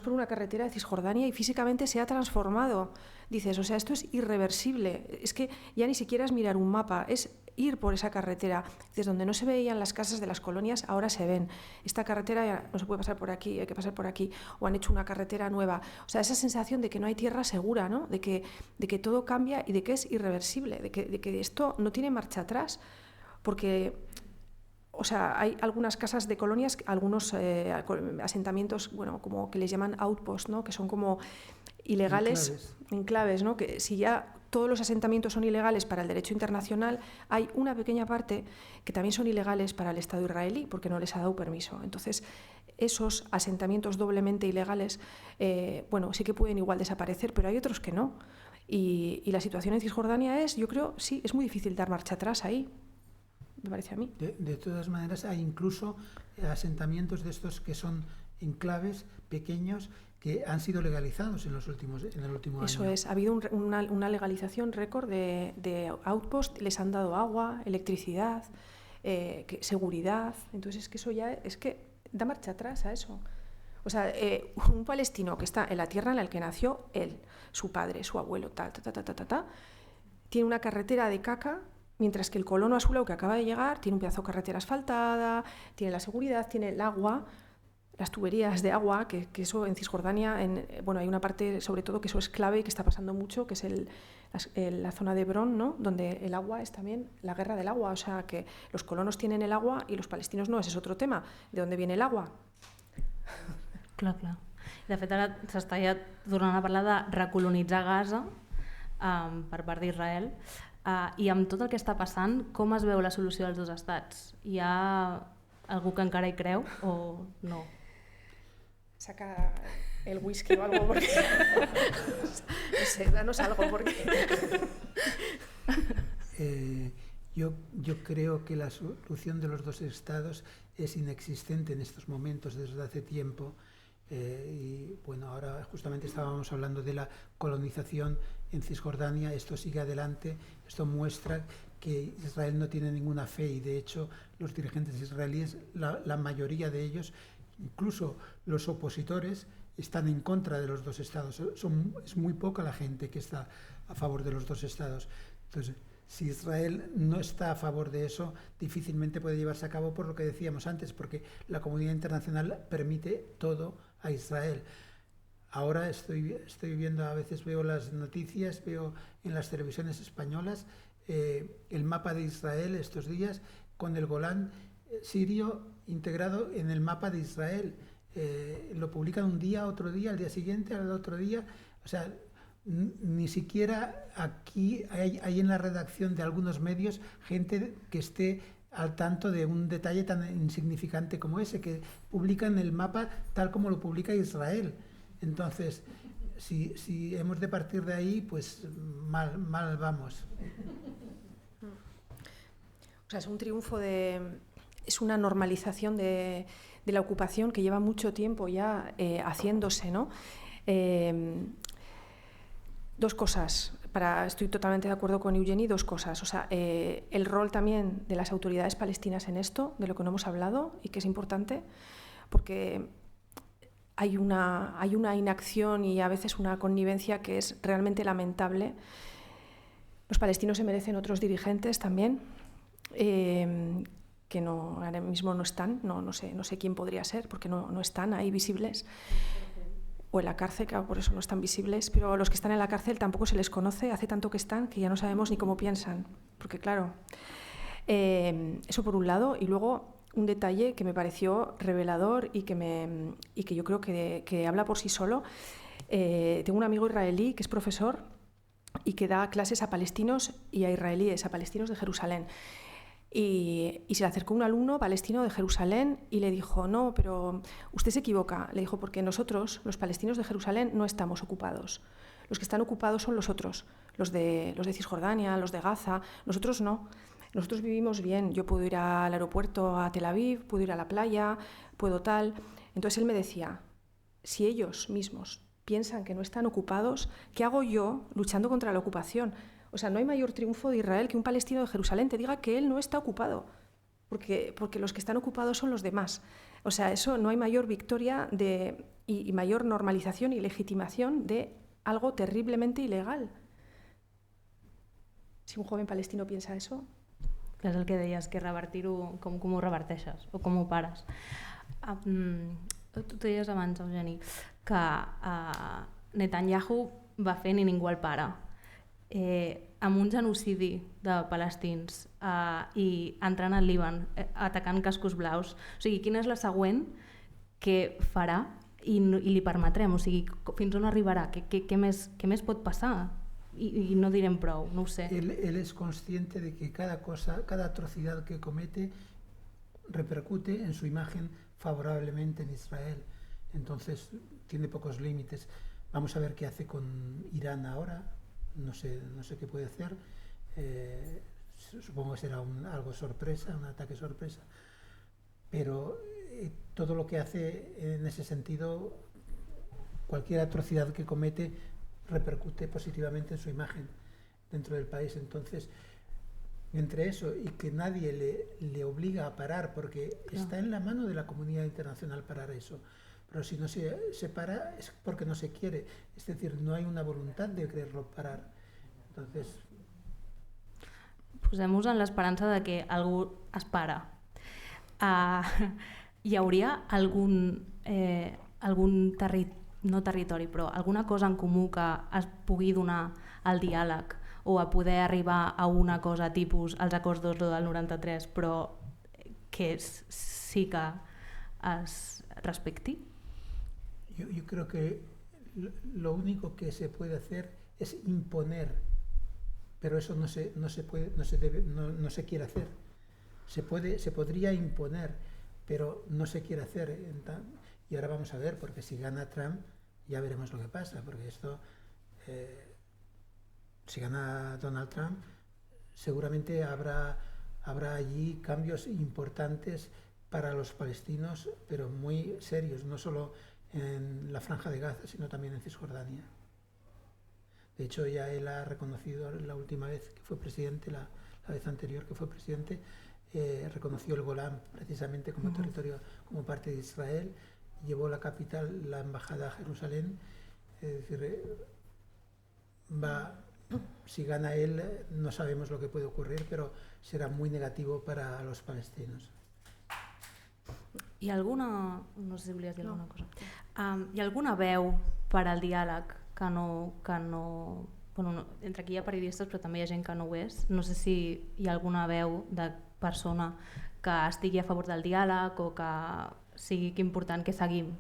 por una carretera de Cisjordania y físicamente se ha transformado. Dices, o sea, esto es irreversible. Es que ya ni siquiera es mirar un mapa, es ir por esa carretera. Desde donde no se veían las casas de las colonias, ahora se ven. Esta carretera ya no se puede pasar por aquí, hay que pasar por aquí. O han hecho una carretera nueva. O sea, esa sensación de que no hay tierra segura, ¿no? De que todo cambia y de que es irreversible, de que esto no tiene marcha atrás. Porque, o sea, hay algunas casas de colonias, algunos asentamientos, bueno, como que les llaman outposts, ¿no? Que son como ilegales, enclaves, ¿no? Que si ya todos los asentamientos son ilegales para el derecho internacional, hay una pequeña parte que también son ilegales para el Estado israelí, porque no les ha dado permiso. Entonces, esos asentamientos doblemente ilegales, bueno, sí que pueden igual desaparecer, pero hay otros que no. Y la situación en Cisjordania es, yo creo, sí, es muy difícil dar marcha atrás ahí, me parece a mí. De todas maneras, hay incluso asentamientos de estos que son enclaves pequeños que han sido legalizados en el último año. Eso es, ha habido una legalización récord de outpost, les han dado agua, electricidad, seguridad. Entonces es que eso ya es que da marcha atrás a eso. O sea, un palestino que está en la tierra en la que nació él, su padre, su abuelo, tiene una carretera de caca, mientras que el colono a su lado que acaba de llegar tiene un pedazo de carretera asfaltada, tiene la seguridad, tiene el agua, las tuberías de agua, que eso en Cisjordania, bueno, hay una parte sobre todo que eso es clave y que está pasando mucho, que es la zona de Hebrón, ¿no? Donde el agua es también la guerra del agua, o sea que los colonos tienen el agua y los palestinos no, ese es otro tema, ¿de dónde viene el agua? Clar. De fet, ara s'està ja tornant a parlar de recolonitzar Gaza per part d'Israel, i amb tot el que està passant, com es veu la solució dels dos estats? Hi ha algú que encara hi creu o no? Saca el whisky o algo porque... no sé, danos algo porque... Yo creo que la solución de los dos estados es inexistente en estos momentos desde hace tiempo. Y bueno, ahora justamente estábamos hablando de la colonización en Cisjordania. Esto sigue adelante, esto muestra que Israel no tiene ninguna fe y de hecho los dirigentes israelíes, la mayoría de ellos, incluso los opositores, están en contra de los dos estados. Es muy poca la gente que está a favor de los dos estados. Entonces, si Israel no está a favor de eso, difícilmente puede llevarse a cabo por lo que decíamos antes, porque la comunidad internacional permite todo a Israel. Ahora estoy viendo, a veces veo las noticias, veo en las televisiones españolas el mapa de Israel estos días con el Golán sirio integrado en el mapa de Israel. Lo publican un día, otro día, al día siguiente, al otro día. O sea, ni siquiera aquí hay en la redacción de algunos medios gente que esté al tanto de un detalle tan insignificante como ese, que publican el mapa tal como lo publica Israel. Entonces, si hemos de partir de ahí, pues mal vamos. O sea, es un triunfo es una normalización de la ocupación que lleva mucho tiempo ya haciéndose, ¿no? Dos cosas, estoy totalmente de acuerdo con Eugeni, dos cosas. O sea, el rol también de las autoridades palestinas en esto, de lo que no hemos hablado y que es importante, porque hay una inacción y a veces una connivencia que es realmente lamentable. Los palestinos se merecen otros dirigentes también, que no, ahora mismo no están, no sé quién podría ser, porque no están ahí visibles. O en la cárcel, claro, por eso no están visibles, pero los que están en la cárcel tampoco se les conoce, hace tanto que están que ya no sabemos ni cómo piensan, porque claro, eso por un lado, y luego un detalle que me pareció revelador y que yo creo que habla por sí solo. Tengo un amigo israelí que es profesor y que da clases a palestinos y a israelíes, a palestinos de Jerusalén. Y se le acercó un alumno palestino de Jerusalén y le dijo, no, pero usted se equivoca. Le dijo, porque nosotros, los palestinos de Jerusalén, no estamos ocupados. Los que están ocupados son los otros, los de Cisjordania, los de Gaza. Nosotros no. Nosotros vivimos bien. Yo puedo ir al aeropuerto a Tel Aviv, puedo ir a la playa, puedo tal. Entonces él me decía, si ellos mismos piensan que no están ocupados, ¿qué hago yo luchando contra la ocupación? O sea, no hay mayor triunfo de Israel que un palestino de Jerusalén te diga que él no está ocupado, porque los que están ocupados son los demás. O sea, eso no hay mayor victoria y mayor normalización y legitimación de algo terriblemente ilegal. Si un joven palestino piensa eso... Que és el que deies, que revertir-ho, com ho reverteixes o com ho pares. Tu deies abans, Eugeni, que Netanyahu va fer ni ningú el para. Amb un genocidi de palestins i entrant al Líban, atacant cascos blaus. O sigui, quina és la següent que farà i li permetrem? O sigui, fins on arribarà? Què més pot passar? i no direm prou, no ho sé. Él es consciente de que cada atrocidad que comete repercute en su imagen favorablemente en Israel. Entonces tiene pocos límites. Vamos a ver qué hace con Irán ahora. No sé qué puede hacer. Supongo que será algo sorpresa, un ataque sorpresa. Pero todo lo que hace en ese sentido, cualquier atrocidad que comete repercute positivamente en su imagen dentro del país. Entonces, entre eso y que nadie le obliga a parar, porque está en la mano de la comunidad internacional parar eso, pero si no se para es porque no se quiere, es decir, no hay una voluntad de quererlo parar. Entonces, posem-nos en l'esperança de que algú es para. Hi hauria algun no territori, però alguna cosa en comú que es pugui donar al diàleg o a poder arribar a una cosa tipus els acords d'Oslo del 93, però que sí que es respecti? Yo creo que lo único que se puede hacer es imponer, pero eso no se quiere hacer. Se podría imponer, pero no se quiere hacer. Y ahora vamos a ver, porque si gana Trump, ya veremos lo que pasa, porque esto, si gana Donald Trump, seguramente habrá allí cambios importantes para los palestinos, pero muy serios, no solo en la Franja de Gaza, sino también en Cisjordania. De hecho, ya él ha reconocido la última vez que fue presidente, la vez anterior que fue presidente, reconoció el Golán precisamente como territorio, como parte de Israel, llevó la capital, la embajada a Jerusalén. Es decir, si gana él, no sabemos lo que puede ocurrir, pero será muy negativo para los palestinos. Hi ha alguna... No sé si volies dir alguna cosa. Hi ha alguna veu per al diàleg que no... Bueno, entre aquí hi ha periodistes, però també hi ha gent que no ho és. No sé si hi ha alguna veu de persona que estigui a favor del diàleg o que sigui important que seguim.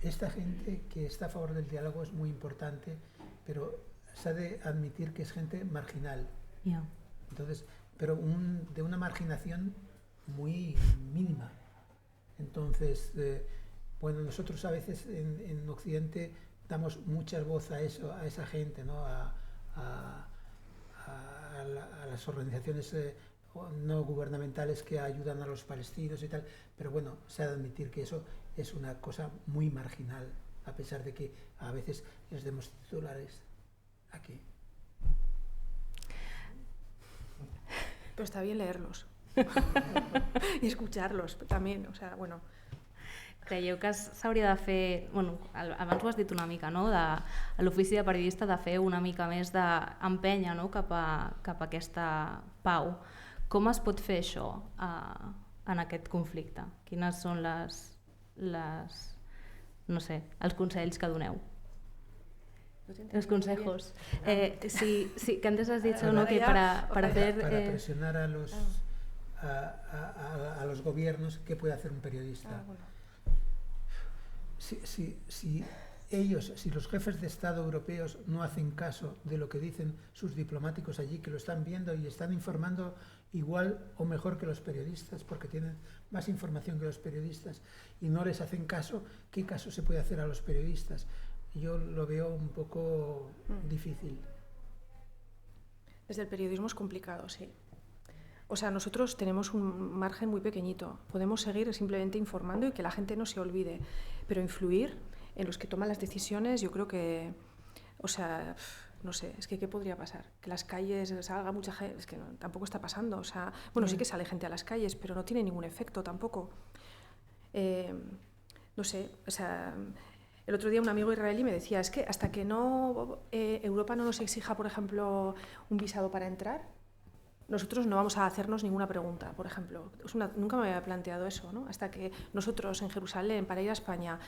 Esta gente que está a favor del diálogo es muy importante, pero se ha de admitir que es gente marginal. Yeah. Entonces, pero de una marginación muy mínima. Entonces, bueno, nosotros a veces en Occidente damos mucha voz a esa gente, ¿no? a las organizaciones no gubernamentales que ayudan a los palestinos y tal, pero bueno, se ha de admitir que eso es una cosa muy marginal, a pesar de que a veces les demos titulares aquí. Pero está bien leerlos y escucharlos también, o sea, bueno. Creieu que s'hauria de fer, bueno, abans ho has dit una mica, no? A l'ofici de periodista de fer una mica més d'empènyer, no? cap a aquesta pau. Com es pot fer això en aquest conflicte? Quines són no sé, els consells que doneu? Los consejos. Sí, que antes has dicho, ¿no? Que para hacer... Para presionar a los gobiernos, ¿qué puede hacer un periodista? Bueno. Si los jefes de Estado europeos no hacen caso de lo que dicen sus diplomáticos allí, que lo están viendo y están informando igual o mejor que los periodistas, porque tienen más información que los periodistas, y no les hacen caso, ¿qué caso se puede hacer a los periodistas? Yo lo veo un poco difícil. Desde el periodismo es complicado, sí. O sea, nosotros tenemos un margen muy pequeñito. Podemos seguir simplemente informando y que la gente no se olvide. Pero influir en los que toman las decisiones, yo creo que... O sea, no sé, es que ¿qué podría pasar? Que las calles salga mucha gente... Es que no, tampoco está pasando. O sea, bueno, sí que sale gente a las calles, pero no tiene ningún efecto tampoco. No sé, o sea... El otro día un amigo israelí me decía, es que hasta que no Europa no nos exija, por ejemplo, un visado para entrar, nosotros no vamos a hacernos ninguna pregunta, por ejemplo. Nunca me había planteado eso, ¿no? Hasta que nosotros en Jerusalén, para ir a España,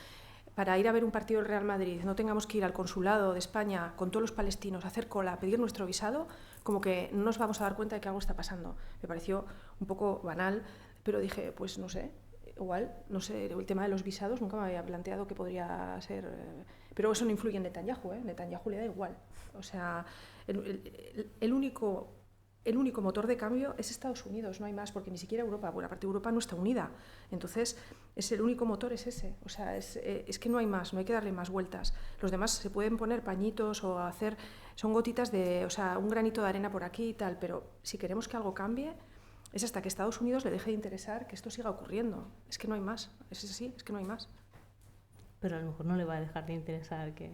para ir a ver un partido del Real Madrid, no tengamos que ir al consulado de España con todos los palestinos a hacer cola, a pedir nuestro visado, como que no nos vamos a dar cuenta de que algo está pasando. Me pareció un poco banal, pero dije, pues no sé, igual, no sé, el tema de los visados nunca me había planteado que podría ser... pero eso no influye en Netanyahu, ¿eh? Netanyahu le da igual. O sea, el único motor de cambio es Estados Unidos, no hay más, porque ni siquiera Europa, bueno, aparte Europa no está unida. Entonces, es el único motor es ese. O sea, es que no hay más, no hay que darle más vueltas. Los demás se pueden poner pañitos o hacer... Son gotitas de... O sea, un granito de arena por aquí y tal, pero si queremos que algo cambie... Es hasta que Estados Unidos le deje de interesar que esto siga ocurriendo. Es que no hay más. Es así, es que no hay más. Pero a lo mejor no le va a dejar de interesar que...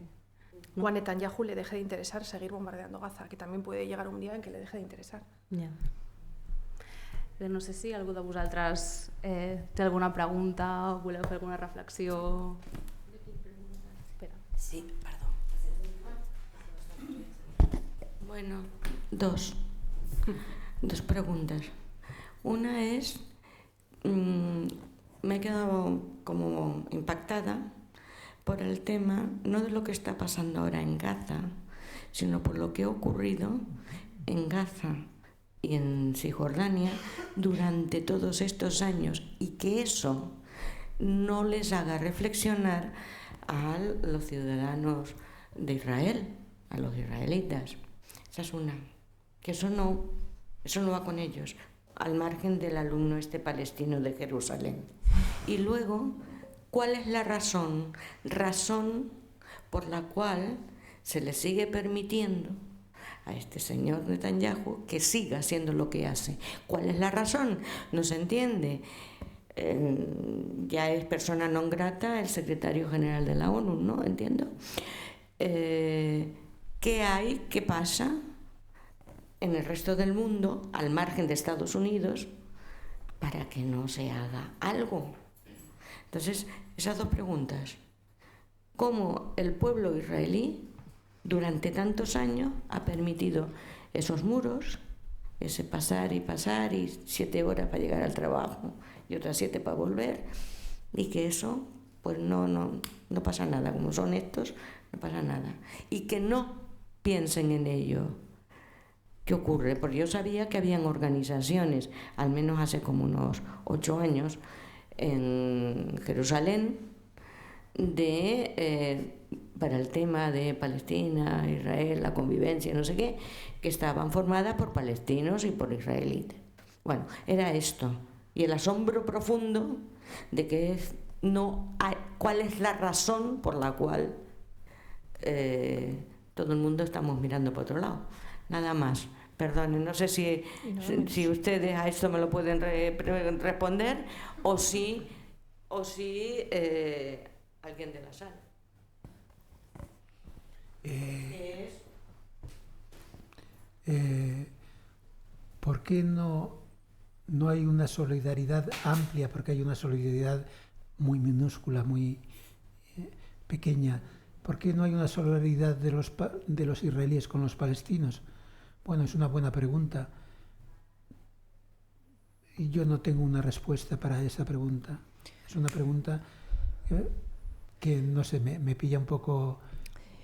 ¿no? O a Netanyahu le deje de interesar seguir bombardeando Gaza, que también puede llegar un día en que le deje de interesar. Ja. No sé si algú de vosaltres té alguna pregunta o voleu fer alguna reflexió. Espera. Sí, perdón. Bueno, dos preguntas. Una es, me he quedado como impactada por el tema, no de lo que está pasando ahora en Gaza, sino por lo que ha ocurrido en Gaza y en Cisjordania durante todos estos años, y que eso no les haga reflexionar a los ciudadanos de Israel, a los israelitas. Esa es una. Que eso no va con ellos, al margen del alumno palestino de Jerusalén. Y luego, ¿cuál es la razón por la cual se le sigue permitiendo a este señor Netanyahu que siga haciendo lo que hace? ¿Cuál es la razón? No se entiende. Ya es persona non grata el secretario general de la ONU, ¿no? Entiendo. ¿Qué hay? ¿Qué pasa en el resto del mundo, al margen de Estados Unidos, para que no se haga algo? Entonces, esas dos preguntas. ¿Cómo el pueblo israelí durante tantos años ha permitido esos muros, ese pasar y 7 horas para llegar al trabajo y otras 7 para volver, y que eso, pues no pasa nada, como son estos, no pasa nada? Y que no piensen en ello. ¿Qué ocurre? Porque yo sabía que habían organizaciones, al menos hace como unos 8 años, en Jerusalén, para el tema de Palestina, Israel, la convivencia, no sé qué, que estaban formadas por palestinos y por israelitas. Bueno, era esto. Y el asombro profundo de que cuál es la razón por la cual todo el mundo estamos mirando para otro lado. Nada más. Perdonen, no sé si ustedes a esto me lo pueden responder o si alguien de la sala. ¿Por qué no hay una solidaridad amplia? Porque hay una solidaridad muy minúscula, muy pequeña. ¿Por qué no hay una solidaridad de los israelíes con los palestinos? Bueno, es una buena pregunta. Y yo no tengo una respuesta para esa pregunta. Es una pregunta que no sé, me pilla un poco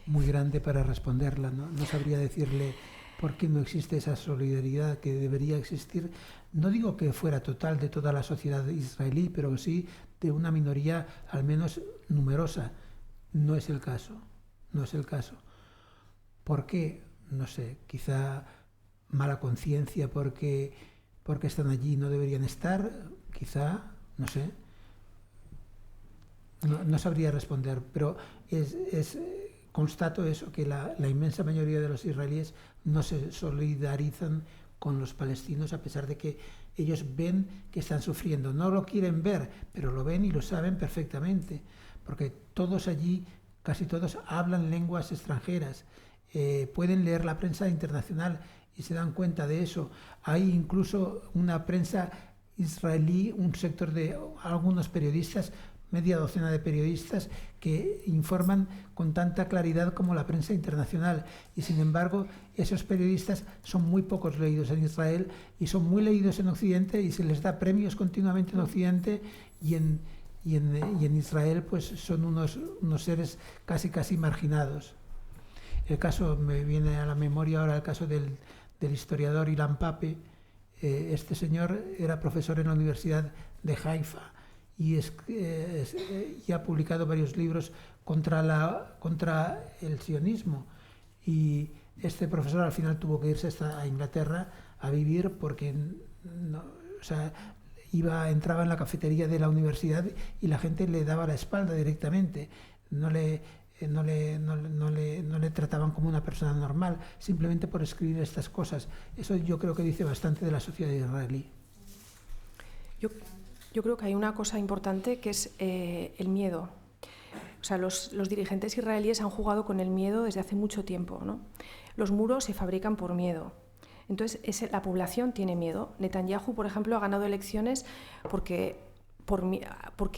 muy grande para responderla. No sabría decirle por qué no existe esa solidaridad que debería existir. No digo que fuera total de toda la sociedad israelí, pero sí de una minoría al menos numerosa. No es el caso. No es el caso. ¿Por qué? No sé, quizá mala conciencia porque están allí y no deberían estar, quizá, no sé. No sabría responder, pero constato eso, que la inmensa mayoría de los israelíes no se solidarizan con los palestinos, a pesar de que ellos ven que están sufriendo. No lo quieren ver, pero lo ven y lo saben perfectamente, porque todos allí, casi todos, hablan lenguas extranjeras. Pueden leer la prensa internacional y se dan cuenta de eso. Hay incluso una prensa israelí, un sector de algunos periodistas, media docena de periodistas, que informan con tanta claridad como la prensa internacional. Y sin embargo, esos periodistas son muy pocos leídos en Israel y son muy leídos en Occidente, y se les da premios continuamente en Occidente, y en Israel pues son unos seres casi marginados. El caso, me viene a la memoria ahora el caso del historiador Ilan Pappé. Este señor era profesor en la Universidad de Haifa y ha publicado varios libros contra el sionismo. Y este profesor al final tuvo que irse a Inglaterra a vivir porque entraba en la cafetería de la universidad y la gente le daba la espalda directamente. No le trataban como una persona normal, simplemente por escribir estas cosas. Eso yo creo que dice bastante de la sociedad israelí. Yo creo que hay una cosa importante que es el miedo. O sea, los dirigentes israelíes han jugado con el miedo desde hace mucho tiempo, ¿no? Los muros se fabrican por miedo. Entonces, la población tiene miedo. Netanyahu, por ejemplo, ha ganado elecciones porque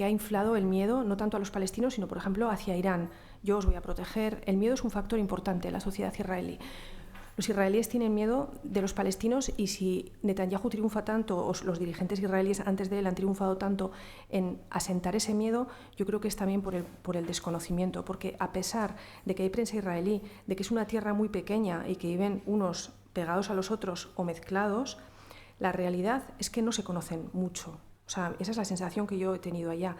ha inflado el miedo no tanto a los palestinos, sino, por ejemplo, hacia Irán. Yo os voy a proteger. El miedo es un factor importante en la sociedad israelí. Los israelíes tienen miedo de los palestinos y si Netanyahu triunfa tanto, o los dirigentes israelíes antes de él han triunfado tanto en asentar ese miedo, yo creo que es también por el desconocimiento, porque a pesar de que hay prensa israelí, de que es una tierra muy pequeña y que viven unos pegados a los otros o mezclados, la realidad es que no se conocen mucho. O sea, esa es la sensación que yo he tenido allá,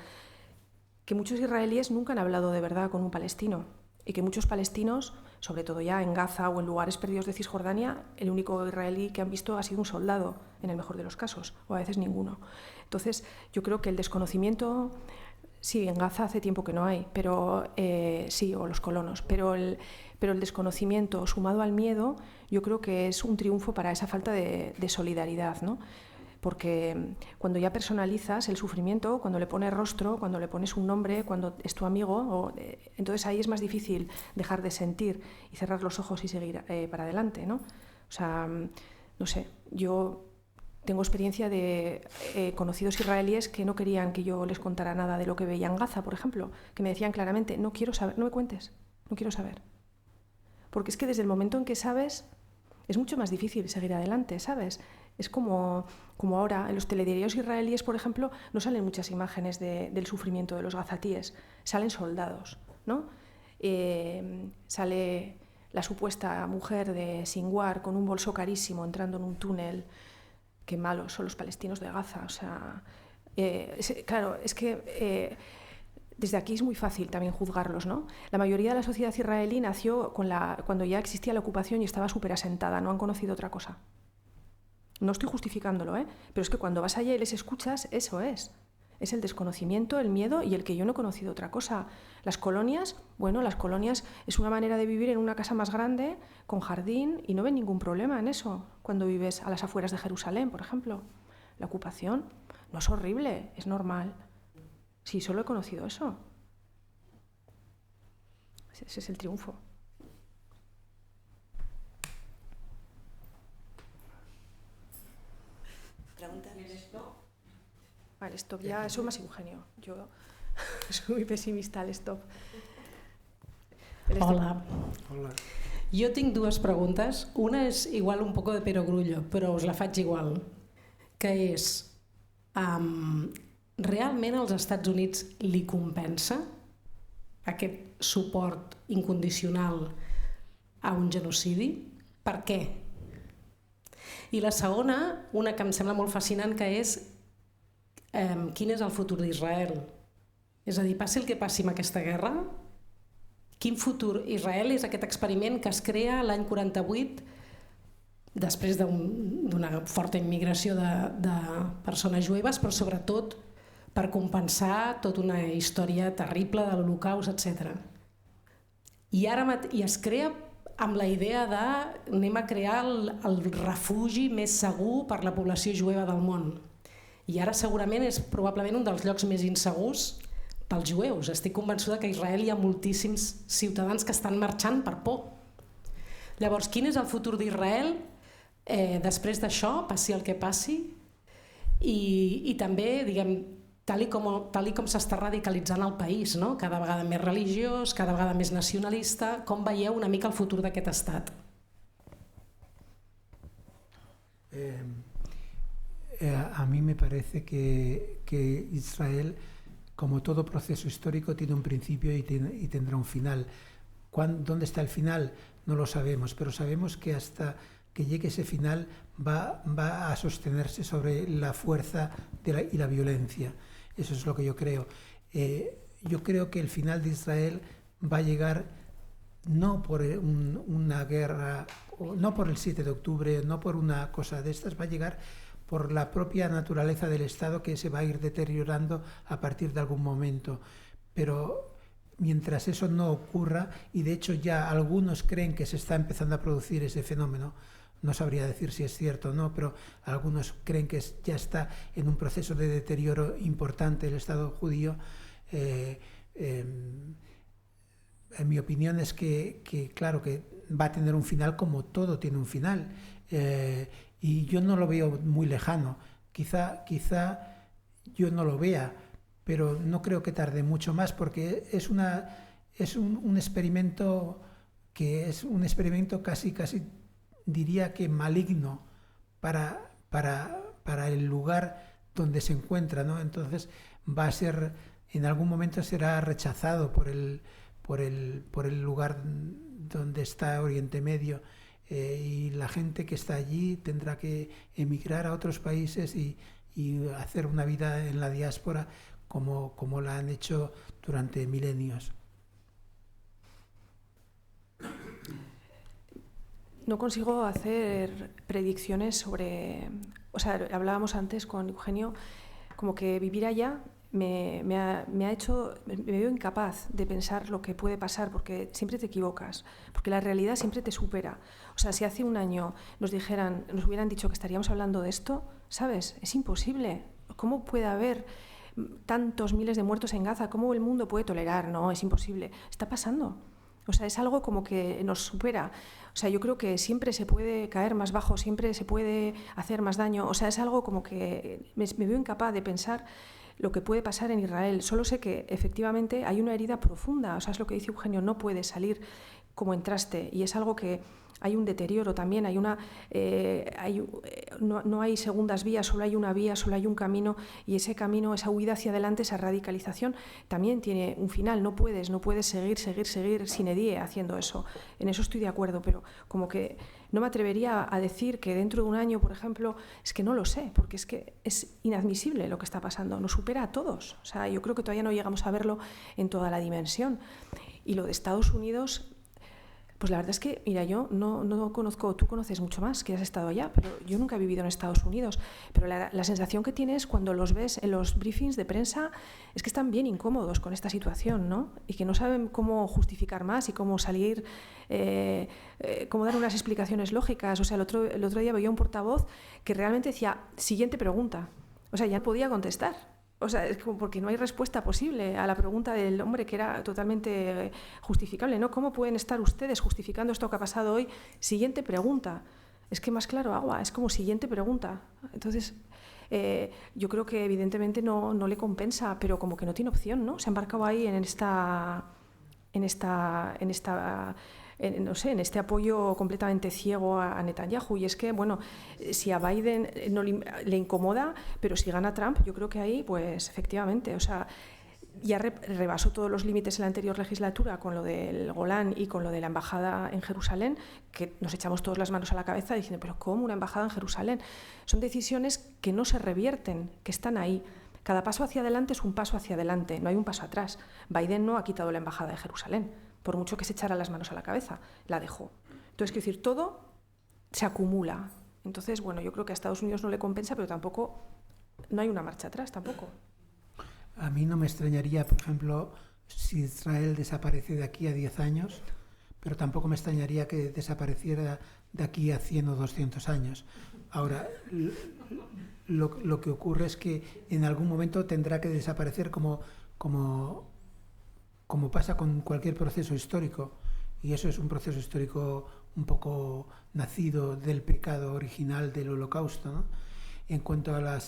que muchos israelíes nunca han hablado de verdad con un palestino y que muchos palestinos, sobre todo ya en Gaza o en lugares perdidos de Cisjordania, el único israelí que han visto ha sido un soldado, en el mejor de los casos, o a veces ninguno. Entonces, yo creo que el desconocimiento, sí, en Gaza hace tiempo que no hay, pero sí, o los colonos, pero el desconocimiento sumado al miedo, yo creo que es un triunfo para esa falta de solidaridad, ¿no? Porque cuando ya personalizas el sufrimiento, cuando le pones rostro, cuando le pones un nombre, cuando es tu amigo, entonces ahí es más difícil dejar de sentir y cerrar los ojos y seguir para adelante, ¿no? O sea, no sé, yo tengo experiencia de conocidos israelíes que no querían que yo les contara nada de lo que veía en Gaza, por ejemplo, que me decían claramente, no quiero saber, no me cuentes, no quiero saber. Porque es que desde el momento en que sabes, es mucho más difícil seguir adelante, ¿sabes? Es como ahora, en los telediarios israelíes, por ejemplo, no salen muchas imágenes del sufrimiento de los gazatíes, salen soldados, ¿no? Sale la supuesta mujer de Sinwar con un bolso carísimo entrando en un túnel. Qué malos son los palestinos de Gaza. O sea, claro, es que desde aquí es muy fácil también juzgarlos, ¿no? La mayoría de la sociedad israelí nació cuando ya existía la ocupación y estaba súper asentada, no han conocido otra cosa. No estoy justificándolo, pero es que cuando vas allá y les escuchas, eso es el desconocimiento, el miedo y el que yo no he conocido otra cosa. Las colonias es una manera de vivir en una casa más grande, con jardín, y no ven ningún problema en eso, cuando vives a las afueras de Jerusalén, por ejemplo. La ocupación no es horrible, es normal. Sí, solo he conocido eso. Ese es el triunfo. El stop ya, eso más ingenio. Yo soy muy pesimista al stop. Hola. Jo tinc dues preguntes. Una és igual un poco de perogrullo, però us la faig igual. Que és, realment als Estats Units li compensa aquest suport incondicional a un genocidi? Per què? I la segona, una que em sembla molt fascinant, que és quin és el futur d'Israel? És a dir, passi el que passi amb aquesta guerra, quin futur? Israel és aquest experiment que es crea l'any 48 després d'una forta immigració de persones jueves, però sobretot per compensar tota una història terrible de l'Holocaust, etc. I es crea amb la idea de anem a crear el refugi més segur per la població jueva del món. I ara segurament és probablement un dels llocs més insegurs pels jueus. Estic convençuda que a Israel hi ha moltíssims ciutadans que estan marxant per por. Llavors, quin és el futur d'Israel després d'això, passi el que passi? I també, diguem, tal com s'està radicalitzant el país, no? Cada vegada més religiós, cada vegada més nacionalista. Com veieu una mica el futur d'aquest estat? A mí me parece que Israel, como todo proceso histórico, tiene un principio y tendrá un final. ¿Dónde está el final? No lo sabemos, pero sabemos que hasta que llegue ese final va a sostenerse sobre la fuerza y la violencia. Eso es lo que yo creo. Yo creo que el final de Israel va a llegar no por una guerra, no por el 7 de octubre, no por una cosa de estas, va a llegar por la propia naturaleza del Estado, que se va a ir deteriorando a partir de algún momento. Pero mientras eso no ocurra, y de hecho ya algunos creen que se está empezando a producir ese fenómeno, no sabría decir si es cierto o no, pero algunos creen que ya está en un proceso de deterioro importante el Estado judío. En mi opinión es que claro, que va a tener un final como todo tiene un final. Y yo no lo veo muy lejano. Quizá yo no lo vea, pero no creo que tarde mucho más, porque es un experimento que es un experimento casi diría que maligno para el lugar donde se encuentra, ¿no? Entonces va a ser, en algún momento será rechazado por el lugar donde está Oriente Medio, y la gente que está allí tendrá que emigrar a otros países y hacer una vida en la diáspora como la han hecho durante milenios. No consigo hacer predicciones sobre... O sea, hablábamos antes con Eugenio, como que vivir allá me ha hecho... Me veo incapaz de pensar lo que puede pasar, porque siempre te equivocas, porque la realidad siempre te supera. O sea, si hace un año nos hubieran dicho que estaríamos hablando de esto, ¿sabes? Es imposible. ¿Cómo puede haber tantos miles de muertos en Gaza? ¿Cómo el mundo puede tolerar? No, es imposible. Está pasando. O sea, es algo como que nos supera. O sea, yo creo que siempre se puede caer más bajo, siempre se puede hacer más daño. O sea, es algo como que me veo incapaz de pensar lo que puede pasar en Israel. Solo sé que efectivamente hay una herida profunda. O sea, es lo que dice Eugenio, no puedes salir como entraste. Y es algo que hay un deterioro también, no hay segundas vías, solo hay una vía, solo hay un camino, y ese camino, esa huida hacia adelante, esa radicalización también tiene un final. No puedes seguir sin edie haciendo eso. En eso estoy de acuerdo, pero como que no me atrevería a decir que dentro de un año, por ejemplo, es que no lo sé, porque es que es inadmisible lo que está pasando, nos supera a todos. O sea, yo creo que todavía no llegamos a verlo en toda la dimensión. Y lo de Estados Unidos... Pues la verdad es que, mira, yo no conozco, tú conoces mucho más, que has estado allá, pero yo nunca he vivido en Estados Unidos. Pero la sensación que tienes cuando los ves en los briefings de prensa es que están bien incómodos con esta situación, ¿no? Y que no saben cómo justificar más y cómo salir, cómo dar unas explicaciones lógicas. O sea, el otro día veía un portavoz que realmente decía, siguiente pregunta. O sea, ya podía contestar. O sea, es como porque no hay respuesta posible a la pregunta del hombre, que era totalmente justificable, ¿no? ¿Cómo pueden estar ustedes justificando esto que ha pasado hoy? Siguiente pregunta. Es que más claro agua, es como siguiente pregunta. Entonces, yo creo que evidentemente no le compensa, pero como que no tiene opción, ¿no? Se ha embarcado ahí en este apoyo completamente ciego a Netanyahu. Y es que, bueno, si a Biden no le incomoda, pero si gana Trump, yo creo que ahí, pues efectivamente, o sea, ya rebasó todos los límites en la anterior legislatura con lo del Golán y con lo de la embajada en Jerusalén, que nos echamos todas las manos a la cabeza diciendo, pero ¿cómo una embajada en Jerusalén? Son decisiones que no se revierten, que están ahí. Cada paso hacia adelante es un paso hacia adelante, no hay un paso atrás. Biden no ha quitado la embajada de Jerusalén. Por mucho que se echara las manos a la cabeza, la dejó. Entonces, quiero decir, todo se acumula. Entonces, bueno, yo creo que a Estados Unidos no le compensa, pero tampoco, no hay una marcha atrás tampoco. A mí no me extrañaría, por ejemplo, si Israel desaparece de aquí a 10 años, pero tampoco me extrañaría que desapareciera de aquí a 100 o 200 años. Ahora, lo que ocurre es que en algún momento tendrá que desaparecer como pasa con cualquier proceso histórico, y eso es un proceso histórico un poco nacido del pecado original del Holocausto, ¿no? En cuanto a la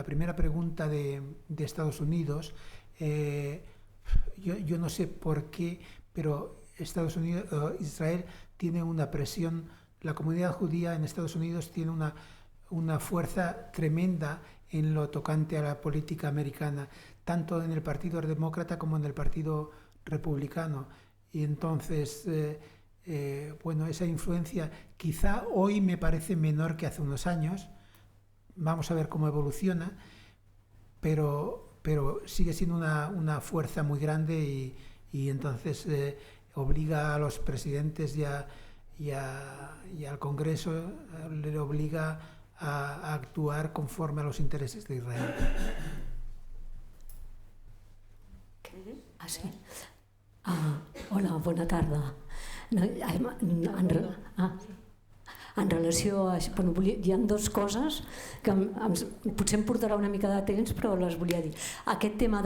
primera pregunta de Estados Unidos, yo no sé por qué, pero Israel tiene una presión, la comunidad judía en Estados Unidos tiene una fuerza tremenda en lo tocante a la política americana, tanto en el Partido Demócrata como en el Partido Republicano. Y entonces, bueno, esa influencia quizá hoy me parece menor que hace unos años. Vamos a ver cómo evoluciona, pero pero sigue siendo una fuerza muy grande y entonces obliga a los presidentes y al Congreso, le obliga a actuar conforme a los intereses de Israel. Sí. Hola, bona tarda. En relació a... Bueno, hi ha dues coses que potser em portarà una mica de temps, però les volia dir. Aquest tema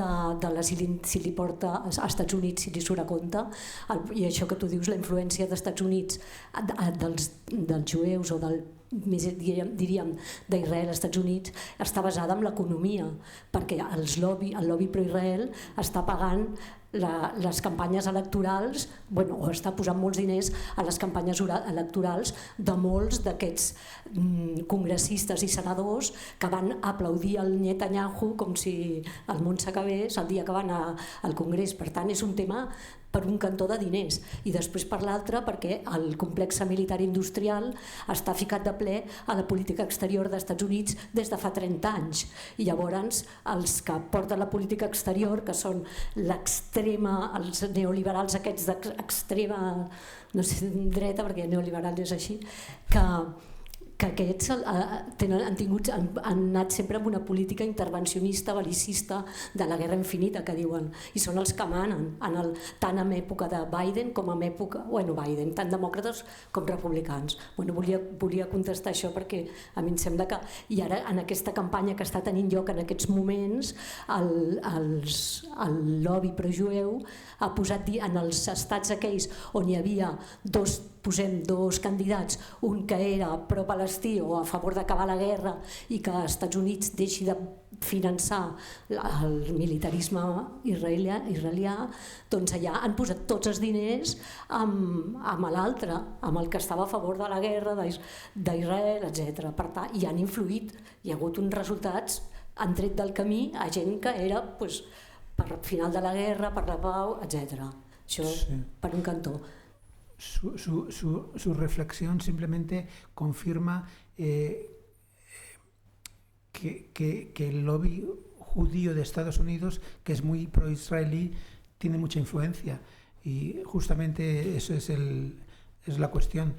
si li porta als Estats Units, si li surt a compte, i això que tu dius, la influència dels Estats Units, dels jueus o diríem d'Israel als Estats Units, està basada en l'economia, perquè el lobby pro-Israel està pagant les campanyes electorals, o està posant molts diners a les campanyes electorals de molts d'aquests congressistes i senadors que van aplaudir el Netanyahu com si el món s'acabés el dia que van al Congrés. Per tant, és un tema per un cantó de diners i després per l'altre perquè el complex militar industrial està ficat de ple a la política exterior dels Estats Units des de fa 30 anys i llavors els que porten la política exterior, que són l'extrema, els neoliberals aquests d'extrema, no sé, dreta, perquè neoliberal és així, que aquests han anat sempre amb una política intervencionista, bel·licista de la guerra infinita, que diuen, i són els que manen, tant en època de Biden com en època... Biden, tant demòcrates com republicans. Volia contestar això perquè a mi em sembla que... I ara, en aquesta campanya que està tenint lloc en aquests moments, el lobby pro-jueu ha posat en els estats aquells on hi havia dos candidats, un que era pro-palestí o a favor d'acabar la guerra i que als Estats Units deixi de finançar el militarisme israelià, doncs allà han posat tots els diners amb l'altre, amb el que estava a favor de la guerra d'Israel, etc. Per tant, i han influït, hi ha hagut uns resultats, han tret del camí a gent que era per final de la guerra, per la pau, etc. Això per un cantó. Su reflexión simplemente confirma que el lobby judío de Estados Unidos, que es muy pro-israelí, tiene mucha influencia y justamente eso es la cuestión.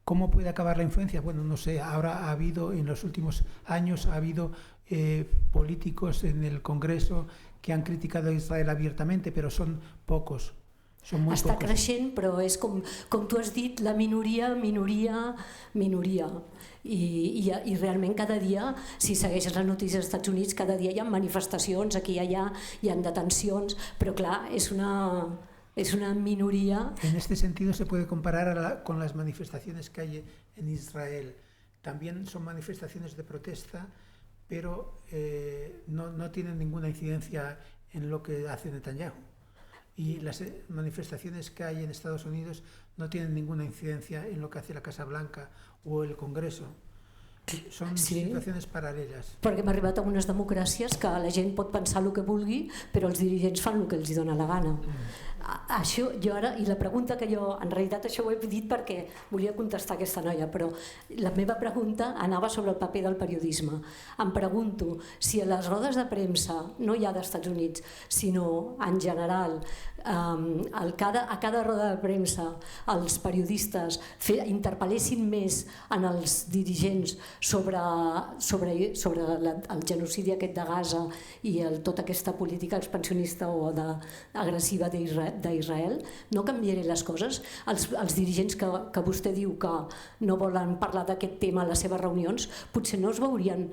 ¿Cómo puede acabar la influencia? Bueno, no sé, ahora en los últimos años ha habido políticos en el Congreso que han criticado a Israel abiertamente, pero son pocos. Està creixent, però és com tu has dit, la minoria. I realment cada dia, si segueixes les notícies dels Estats Units, cada dia hi ha manifestacions, aquí i allà hi ha detencions, però clar, és una minoria. En este sentido se puede comparar con las manifestaciones que hay en Israel. También son manifestaciones de protesta, pero no tienen ninguna incidencia en lo que hace Netanyahu. Y las manifestaciones que hay en Estados Unidos no tienen ninguna incidencia en lo que hace la Casa Blanca o el Congreso. Són situacions paral·leles. Perquè hem arribat a unes democràcies que la gent pot pensar el que vulgui, però els dirigents fan el que els dona la gana. Això, jo ara, i la pregunta que jo, en realitat això ho he dit perquè volia contestar aquesta noia, però la meva pregunta anava sobre el paper del periodisme. Em pregunto si a les rodes de premsa, no ja dels Estats Units, sinó en general, a cada roda de premsa els periodistes interpel·lessin més en els dirigents sobre el genocidi aquest de Gaza i tota aquesta política expansionista o agressiva d'Israel, no canviaré les coses. Els dirigents que vostè diu que no volen parlar d'aquest tema a les seves reunions, potser no es veurien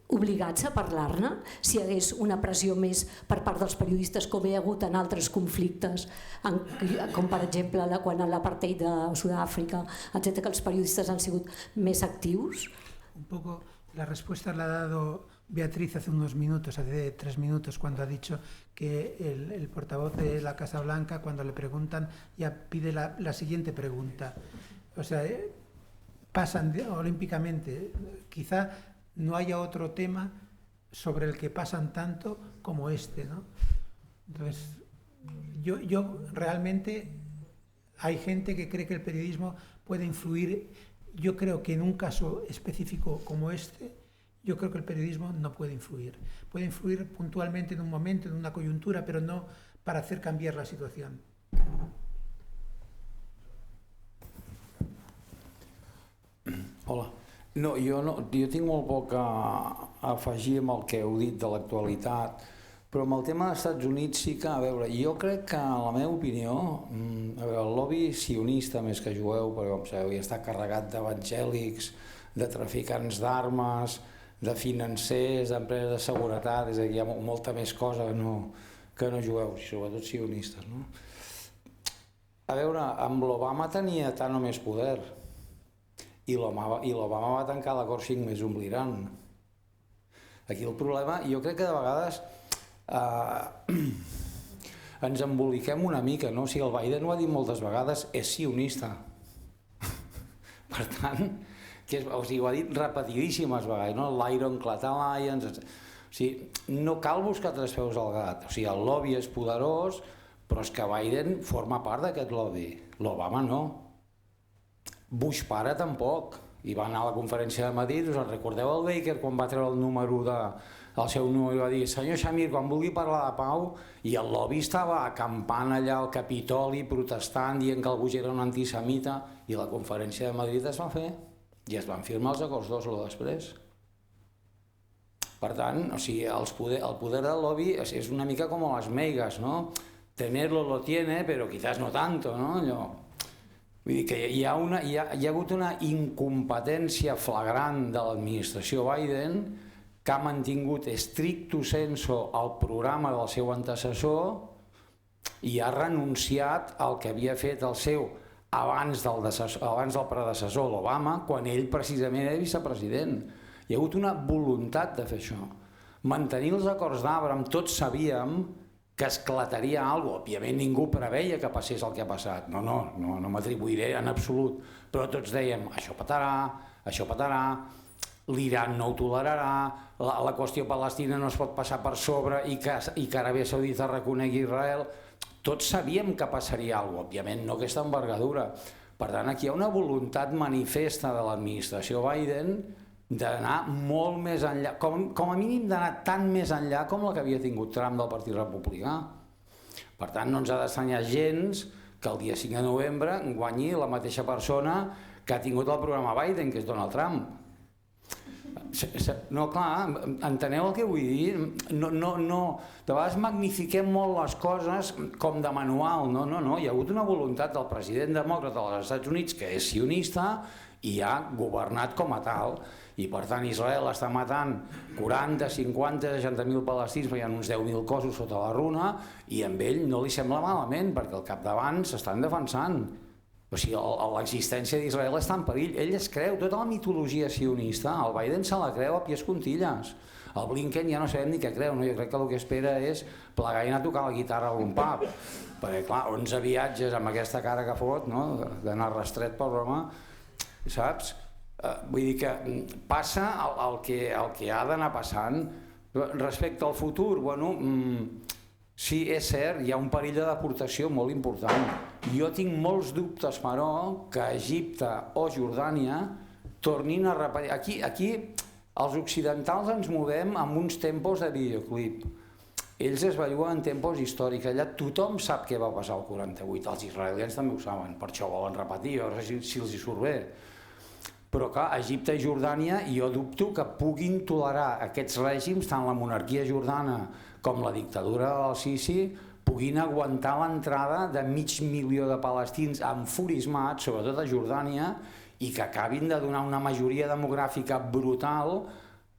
obligats a parlar-ne si hi hagués una pressió més per part dels periodistes, com hi ha hagut en altres conflictes, com per exemple quan a l'apartheid de Sud-àfrica, etc., que els periodistes han sigut més actius? Un poco la respuesta la ha dado Beatriz hace unos minutos, hace 3 minutos, cuando ha dicho que el portavoz de la Casa Blanca, cuando le preguntan, ya pide la siguiente pregunta. O sea, pasan olímpicamente. Quizá no haya otro tema sobre el que pasan tanto como este, ¿no? Entonces, yo realmente hay gente que cree que el periodismo puede influir. Yo creo que en un caso específico como este, yo creo que el periodismo no puede influir. Puede influir puntualmente en un momento, en una coyuntura, pero no para hacer cambiar la situación. Hola. No, jo tinc molt poc a afegir amb el que heu dit de l'actualitat, però amb el tema dels Estats Units sí que, a veure, jo crec que, en la meva opinió, el lobby sionista més que jueu, perquè com sabeu ja està carregat d'evangèlics, de traficants d'armes, de financers, d'empreses de seguretat, és a dir, hi ha molta més cosa que no jueus, sobretot sionistes, no? A veure, amb l'Obama tenia tant o més poder, i l'Obama va tancar l'acord 5+1 amb l'Iran. Aquí el problema, jo crec que de vegades ens emboliquem una mica, no? O sigui, el Biden ho ha dit moltes vegades, és sionista. Per tant, ho ha dit repetidíssimes vegades, no? L'Ironclad Alliance... O sigui, no cal buscar tres peus al gat. O sigui, el lobby és poderós, però és que Biden forma part d'aquest lobby. L'Obama no. Bush pare tampoc, i va anar a la conferència de Madrid, us en recordeu el Baker quan va treure el número el seu número i va dir senyor Shamir, quan vulgui parlar de pau, i el lobby estava acampant allà al Capitoli protestant, dient que el Bush era un antisemita, i la conferència de Madrid es va fer i es van firmar els acords d'Oslo després. Per tant, o sigui, el poder del lobby és una mica com les meigas, no? Tenerlo lo tiene, però quizás no tanto, no? Allò. Vull dir que hi ha hagut una incompetència flagrant de l'administració Biden que ha mantingut stricto sensu el programa del seu antecessor i ha renunciat al que havia fet el seu abans del predecessor, l'Obama, quan ell precisament era vicepresident. Hi ha hagut una voluntat de fer això. Mantenir els acords d'Abraham, tots sabíem que esclataria alguna cosa. Òbviament ningú preveia que passés el que ha passat. No m'atribuiré en absolut. Però tots dèiem, això petarà, l'Iran no ho tolerarà, la qüestió palestina no es pot passar per sobre i que Aràbia Saudita reconegui Israel. Tots sabíem que passaria alguna cosa, òbviament no aquesta envergadura. Per tant, aquí hi ha una voluntat manifesta de l'administració Biden d'anar molt més enllà, com a mínim d'anar tant més enllà com la que havia tingut Trump del Partit Republicà. Per tant, no ens ha d'estranyar gens que el dia 5 de novembre guanyi la mateixa persona que ha tingut el programa Biden, que és Donald Trump. No, clar, enteneu el que vull dir? De vegades magnifiquem molt les coses com de manual. No, hi ha hagut una voluntat del president demòcrata dels Estats Units, que és sionista, i ha governat com a tal. I per tant Israel està matant 40, 50, 60.000 palestins, perquè hi ha uns 10.000 cossos sota la runa, i amb ell no li sembla malament, perquè al capdavant s'estan defensant. O sigui, l'existència d'Israel està en perill. Ell es creu tota la mitologia sionista, el Biden se la creu a pies contilles. El Blinken ja no sabem ni què creu, jo crec que el que espera és plegar i anar a tocar la guitarra a algun pub, perquè clar, 11 viatges amb aquesta cara que fot, d'anar rastret pel Roma, saps? Vull dir que passa el que ha d'anar passant. Respecte al futur, sí, és cert, hi ha un perill de deportació molt important. Jo tinc molts dubtes, però, que Egipte o Jordània tornin a repetir. Aquí els occidentals ens movem amb uns tempos de videoclip. Ells es belluguen en tempos històrics. Allà tothom sap què va passar al 48, els israelians també ho saben, per això volen repetir, a veure si els hi surt bé. Però clar, Egipte i Jordània, jo dubto que puguin tolerar aquests règims, tant la monarquia jordana com la dictadura del Sisi, puguin aguantar l'entrada de 500.000 de palestins enfurismats, sobretot a Jordània, i que acabin de donar una majoria demogràfica brutal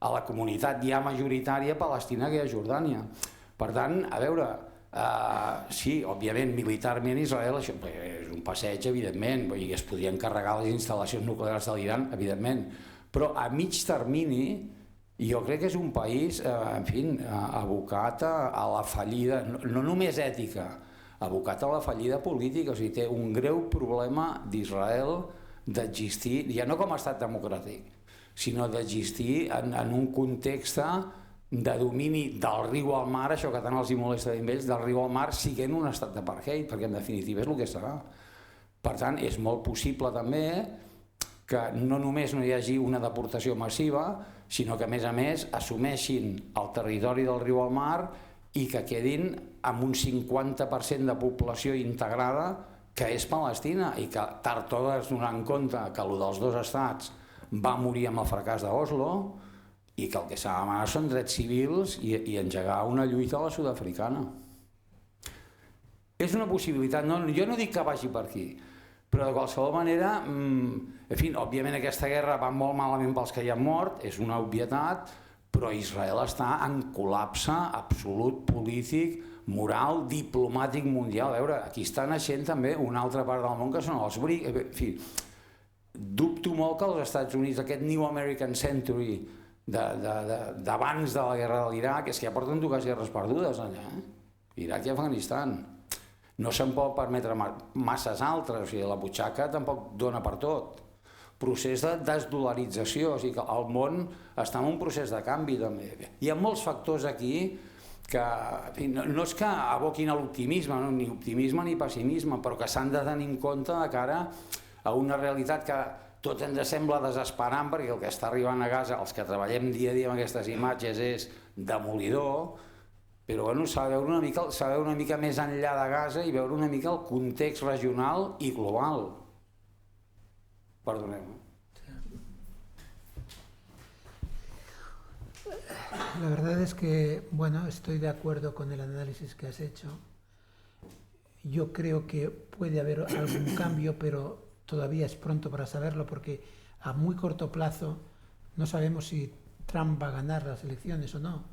a la comunitat ja majoritària palestina que hi ha a Jordània. Per tant, a veure, sí, òbviament, militarment Israel això és un passeig, evidentment, i es podrien carregar les instal·lacions nuclears de l'Iran, evidentment, però a mig termini jo crec que és un país, en fi, abocat a la fallida, no només ètica, abocat a la fallida política, o sigui, té un greu problema d'Israel d'existir, ja no com a estat democràtic, sinó d'existir en un context de domini del riu al mar, això que tant els hi molesta d'ells, del riu al mar siguent un estat d'apartheid, perquè en definitiva és el que serà. Per tant, és molt possible també que no només no hi hagi una deportació massiva, sinó que a més assumeixin el territori del riu al mar i que quedin amb un 50% de població integrada que és Palestina, i que tard o d'hora es donaran compte que el dels dos estats va morir amb el fracàs d'Oslo i que el que s'ha de demanar són drets civils i engegar una lluita a la sud-africana. És una possibilitat, jo no dic que vagi per aquí, però de qualsevol manera, en fi, òbviament aquesta guerra va molt malament pels que hi han mort, és una obvietat, però Israel està en col·lapse absolut polític, moral, diplomàtic mundial. A veure, aquí està naixent també una altra part del món que són els BRICS. En fi, dubto molt que els Estats Units, aquest New American Century d'abans de la guerra de l'Iraq, és que ja porten 2 guerres perdudes allà, Iraq i Afganistan. No se'n pot permetre masses altres, o sigui, la butxaca tampoc dona per tot. Procés de desdolarització, o sigui que el món està en un procés de canvi també. Hi ha molts factors aquí que no és que aboquin a l'optimisme, ni optimisme ni pessimisme, però que s'han de tenir en compte de cara a una realitat que tot ens sembla desesperant, perquè el que està arribant a Gaza, els que treballem dia a dia amb aquestes imatges, és demolidor, però bueno, s'ha de veure una mica més enllà de Gaza i veure una mica el context regional i global. Perdoneu. La verdad es que, bueno, estoy de acuerdo con el análisis que has hecho. Yo creo que puede haber algún cambio, pero todavía es pronto para saberlo, porque a muy corto plazo no sabemos si Trump va a ganar las elecciones o no.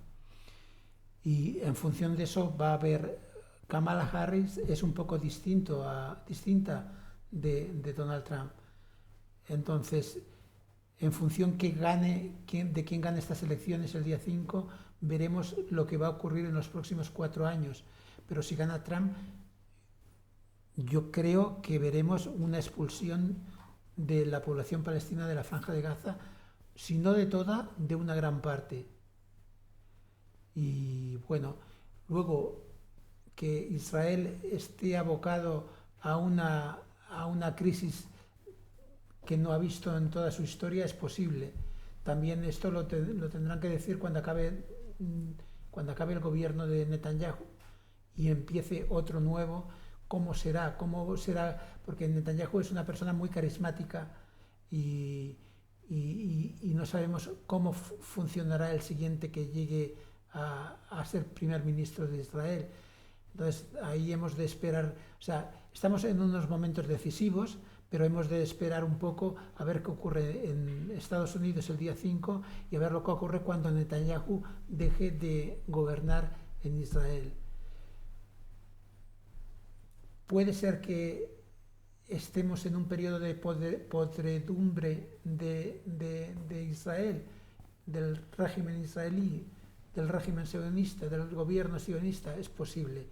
Y en función de eso va a haber... Kamala Harris es un poco distinta de Donald Trump. Entonces, en función de quién gane estas elecciones el día 5, veremos lo que va a ocurrir en los próximos 4 años. Pero si gana Trump, yo creo que veremos una expulsión de la población palestina de la Franja de Gaza, si no de toda, de una gran parte. Y bueno, luego que Israel esté abocado a una crisis que no ha visto en toda su historia es posible. También esto lo tendrán que decir cuando acabe el gobierno de Netanyahu y empiece otro nuevo. ¿Cómo será? Porque Netanyahu es una persona muy carismática y no sabemos cómo funcionará el siguiente que llegue a ser primer ministro de Israel. Entonces ahí hemos de esperar, o sea, estamos en unos momentos decisivos, pero hemos de esperar un poco a ver qué ocurre en Estados Unidos el día 5 y a ver lo que ocurre cuando Netanyahu deje de gobernar en Israel. Puede ser que estemos en un periodo de podredumbre de Israel, del régimen israelí, del régimen sionista, del gobierno sionista, es posible.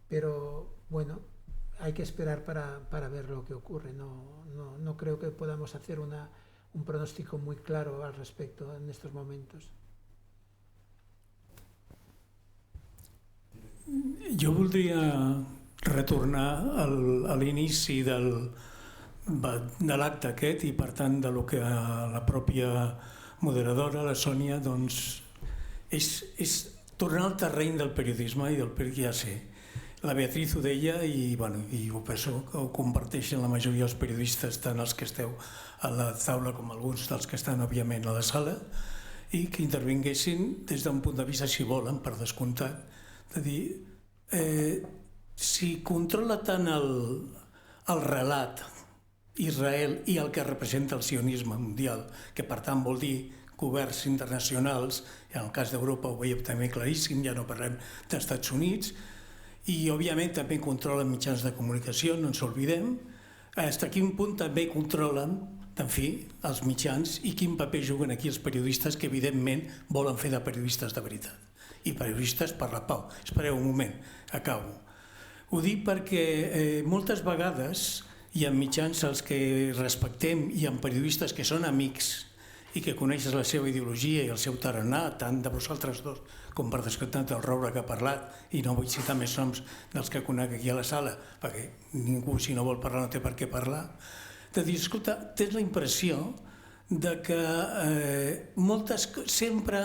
Pero bueno, hay que esperar para ver lo que ocurre. No creo que podamos hacer un pronóstico muy claro al respecto en estos momentos. Jo voldria retornar a l'inici de l'acte aquest i per tant de lo que la pròpia moderadora, la Sònia, doncs és tornar al terreny del periodisme i del que ja sé. La Beatriz ho deia i ho penso que ho comparteixen la majoria dels periodistes, tant els que esteu a la taula com alguns dels que estan òbviament a la sala, i que intervinguessin des d'un punt de vista, si volen, per descomptat, de dir si controla tant el relat Israel i el que representa el sionisme mundial, que per tant vol dir governs internacionals, i en el cas d'Europa ho veiem també claríssim, ja no parlem d'Estats Units, i òbviament també controlen mitjans de comunicació, no ens oblidem, fins a quin punt també controlen, en fi, els mitjans i quin paper juguen aquí els periodistes que evidentment volen fer de periodistes de veritat i periodistes per la pau. Espereu un moment, acabo. Ho dic perquè moltes vegades hi ha mitjans als que respectem i hi ha periodistes que són amics i que coneixes la seva ideologia i el seu tarannà, tant de vosaltres dos com per descomptat el Roure que ha parlat, i no vull citar més noms dels que conec aquí a la sala, perquè ningú, si no vol parlar, no té per què parlar, de dir, escolta, tens la impressió de que sempre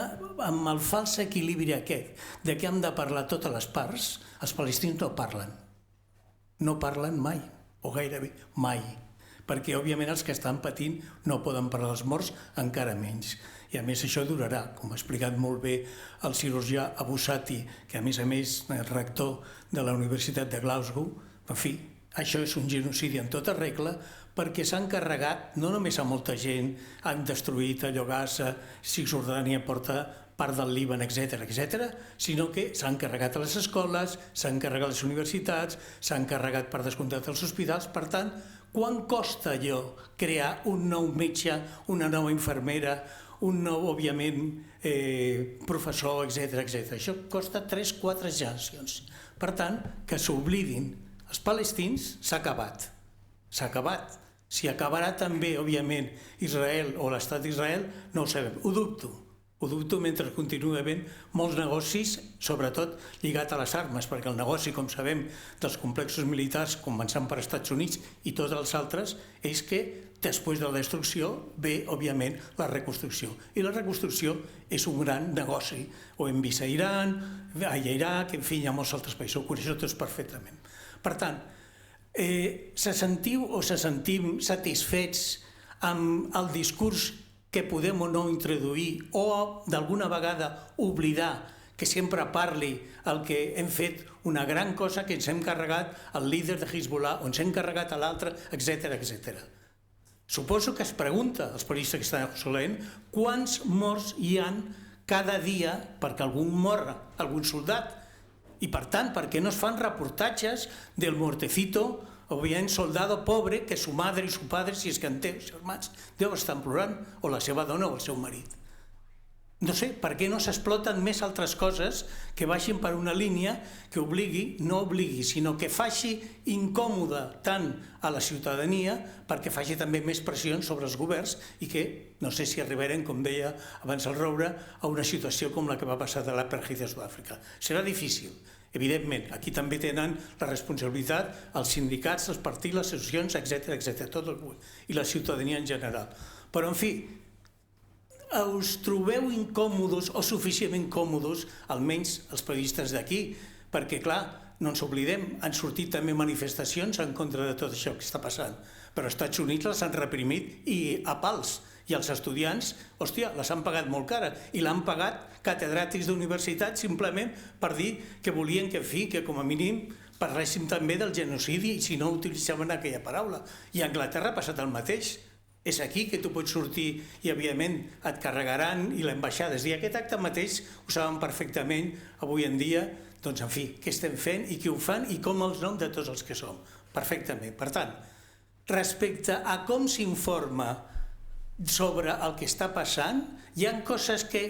amb el fals equilibri aquest, de que hem de parlar totes les parts, els palestins no parlen. No parlen mai, o gairebé mai, perquè òbviament els que estan patint no poden parlar dels morts, encara menys. I a més això durarà, com ha explicat molt bé el cirurgià Abu Sati, que a més és rector de la Universitat de Glasgow. En fi, això és un genocidi en tota regla, perquè s'han carregat no només a molta gent, han destruït allò Gaza, Cisjordània porta part del Líban, etc., sinó que s'han carregat a les escoles, s'han carregat les universitats, s'han carregat per descomptat els hospitals. Per tant, quan costa allò crear un nou metge, una nova infermera, un nou, òbviament, professor, etc. Això costa 3-4 generacions. Per tant, que s'oblidin. Els palestins s'ha acabat. S'ha acabat. Si acabarà també, òbviament, Israel o l'estat d'Israel, no ho sabem. Ho dubto. Ho dubto mentre continuï havent molts negocis, sobretot lligat a les armes, perquè el negoci, com sabem, dels complexos militars, començant per Estats Units i tots els altres, és que després de la destrucció ve, òbviament, la reconstrucció. I la reconstrucció és un gran negoci. Ho hem vist a Iran, a Iraq, en fi, hi ha molts altres països, ho coneixeu tots perfectament. Per tant, se sentiu o se sentim satisfets amb el discurs que podem o no introduir o d'alguna vegada oblidar que sempre parli el que hem fet una gran cosa, que ens hem carregat el líder de Hezbollah o ens hem carregat a l'altre, etc. Suposo que es pregunta, els periodistes que estan a Jerusalem, quants morts hi han cada dia perquè algú mor, algun soldat. I per tant, per què no es fan reportatges del muertecito, o bien soldado pobre, que su madre y su padre, si és que en té germans, deu estar plorant, o la seva dona o el seu marit. No sé, per què no s'exploten més altres coses que baixin per una línia que obligui, no obligui, sinó que faci incòmode tant a la ciutadania perquè faci també més pressions sobre els governs i que, no sé si arribarem, com deia abans el Roure, a una situació com la que va passar de l'apartheid de Sud-àfrica. Serà difícil, evidentment. Aquí també tenen la responsabilitat els sindicats, els partits, les associacions, etc., tot el món, i la ciutadania en general. Però, en fi, us trobeu incòmodes o suficientment còmodes, almenys els periodistes d'aquí, perquè, clar, no ens oblidem, han sortit també manifestacions en contra de tot això que està passant, però als Estats Units les han reprimit i a pals, i els estudiants, hòstia, les han pagat molt cara, i l'han pagat catedràtics d'universitat simplement per dir que volien que, en fi, que com a mínim parléssim també del genocidi, i si no utilitzaven aquella paraula. I a Anglaterra ha passat el mateix. És aquí que tu pots sortir i, evidentment, et carregaran i l'ambaixada. És a dir, aquest acte mateix ho saben perfectament avui en dia, doncs, en fi, què estem fent i qui ho fan i com els noms de tots els que som. Perfectament. Per tant, respecte a com s'informa sobre el que està passant, hi ha coses que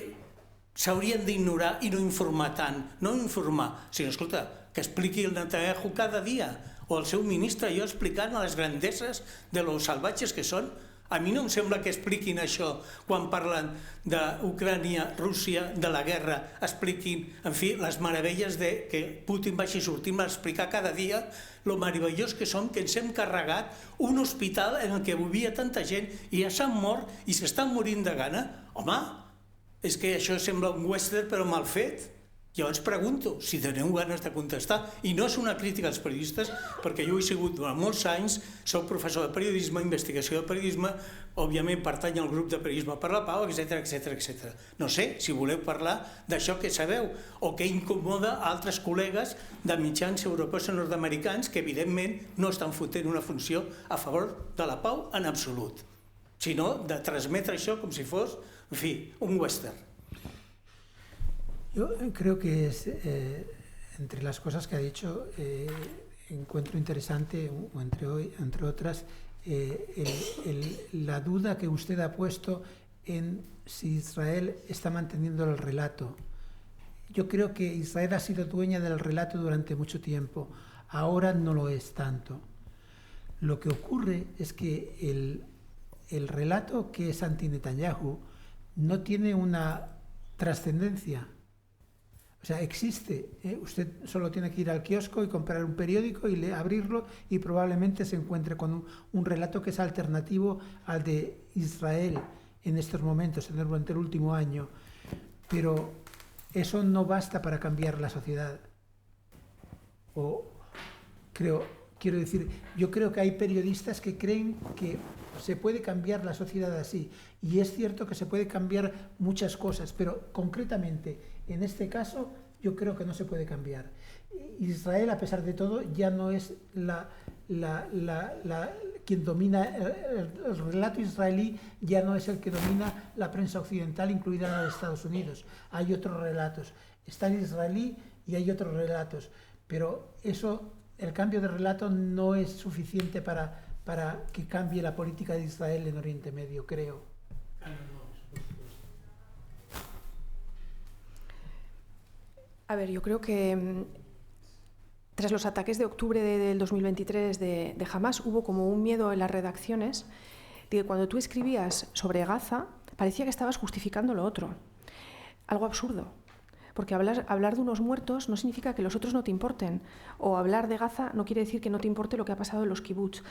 s'haurien d'ignorar i no informar tant. No informar, sinó, escolta, que expliqui el Netanyahu cada dia, o el seu ministre, jo explicant a les grandesses de los salvatges que són. A mi no em sembla que expliquin això quan parlen d'Ucrània, Rússia, de la guerra, expliquin, en fi, les meravelles de que Putin vagi sortint a explicar cada dia lo meravellós que som, que ens hem carregat un hospital en el que vivia tanta gent i ja s'han mort i s'estan morint de gana. Home, és que això sembla un western però mal fet. Llavors pregunto si teniu ganes de contestar, i no és una crítica als periodistes, perquè jo he sigut durant molts anys, soc professor de periodisme, investigació de periodisme, òbviament pertany al grup de Periodisme per la Pau, etc. No sé si voleu parlar d'això que sabeu, o que incomoda altres col·legues de mitjans europeus i nord-americans que evidentment no estan fotent una funció a favor de la pau en absolut, sinó de transmetre això com si fos, en fi, un western. Yo creo que es, entre las cosas que ha dicho, encuentro interesante, o entre otras, la duda que usted ha puesto en si Israel está manteniendo el relato. Yo creo que Israel ha sido dueña del relato durante mucho tiempo, ahora no lo es tanto. Lo que ocurre es que el relato que es anti-Netanyahu no tiene una trascendencia. O sea, existe. Usted solo tiene que ir al kiosco y comprar un periódico y abrirlo y probablemente se encuentre con un relato que es alternativo al de Israel en estos momentos, durante el último año. Pero eso no basta para cambiar la sociedad. Quiero decir, yo creo que hay periodistas que creen que se puede cambiar la sociedad así. Y es cierto que se puede cambiar muchas cosas, pero concretamente, en este caso, yo creo que no se puede cambiar. Israel, a pesar de todo, ya no es quien domina, el relato israelí ya no es el que domina la prensa occidental, incluida la de Estados Unidos. Hay otros relatos. Está el israelí y hay otros relatos. Pero el cambio de relato no es suficiente para que cambie la política de Israel en Oriente Medio, creo. A ver, yo creo que tras los ataques de octubre del 2023 de Hamás hubo como un miedo en las redacciones de que cuando tú escribías sobre Gaza parecía que estabas justificando lo otro. Algo absurdo. Porque hablar de unos muertos no significa que los otros no te importen. O hablar de Gaza no quiere decir que no te importe lo que ha pasado en los kibbutz.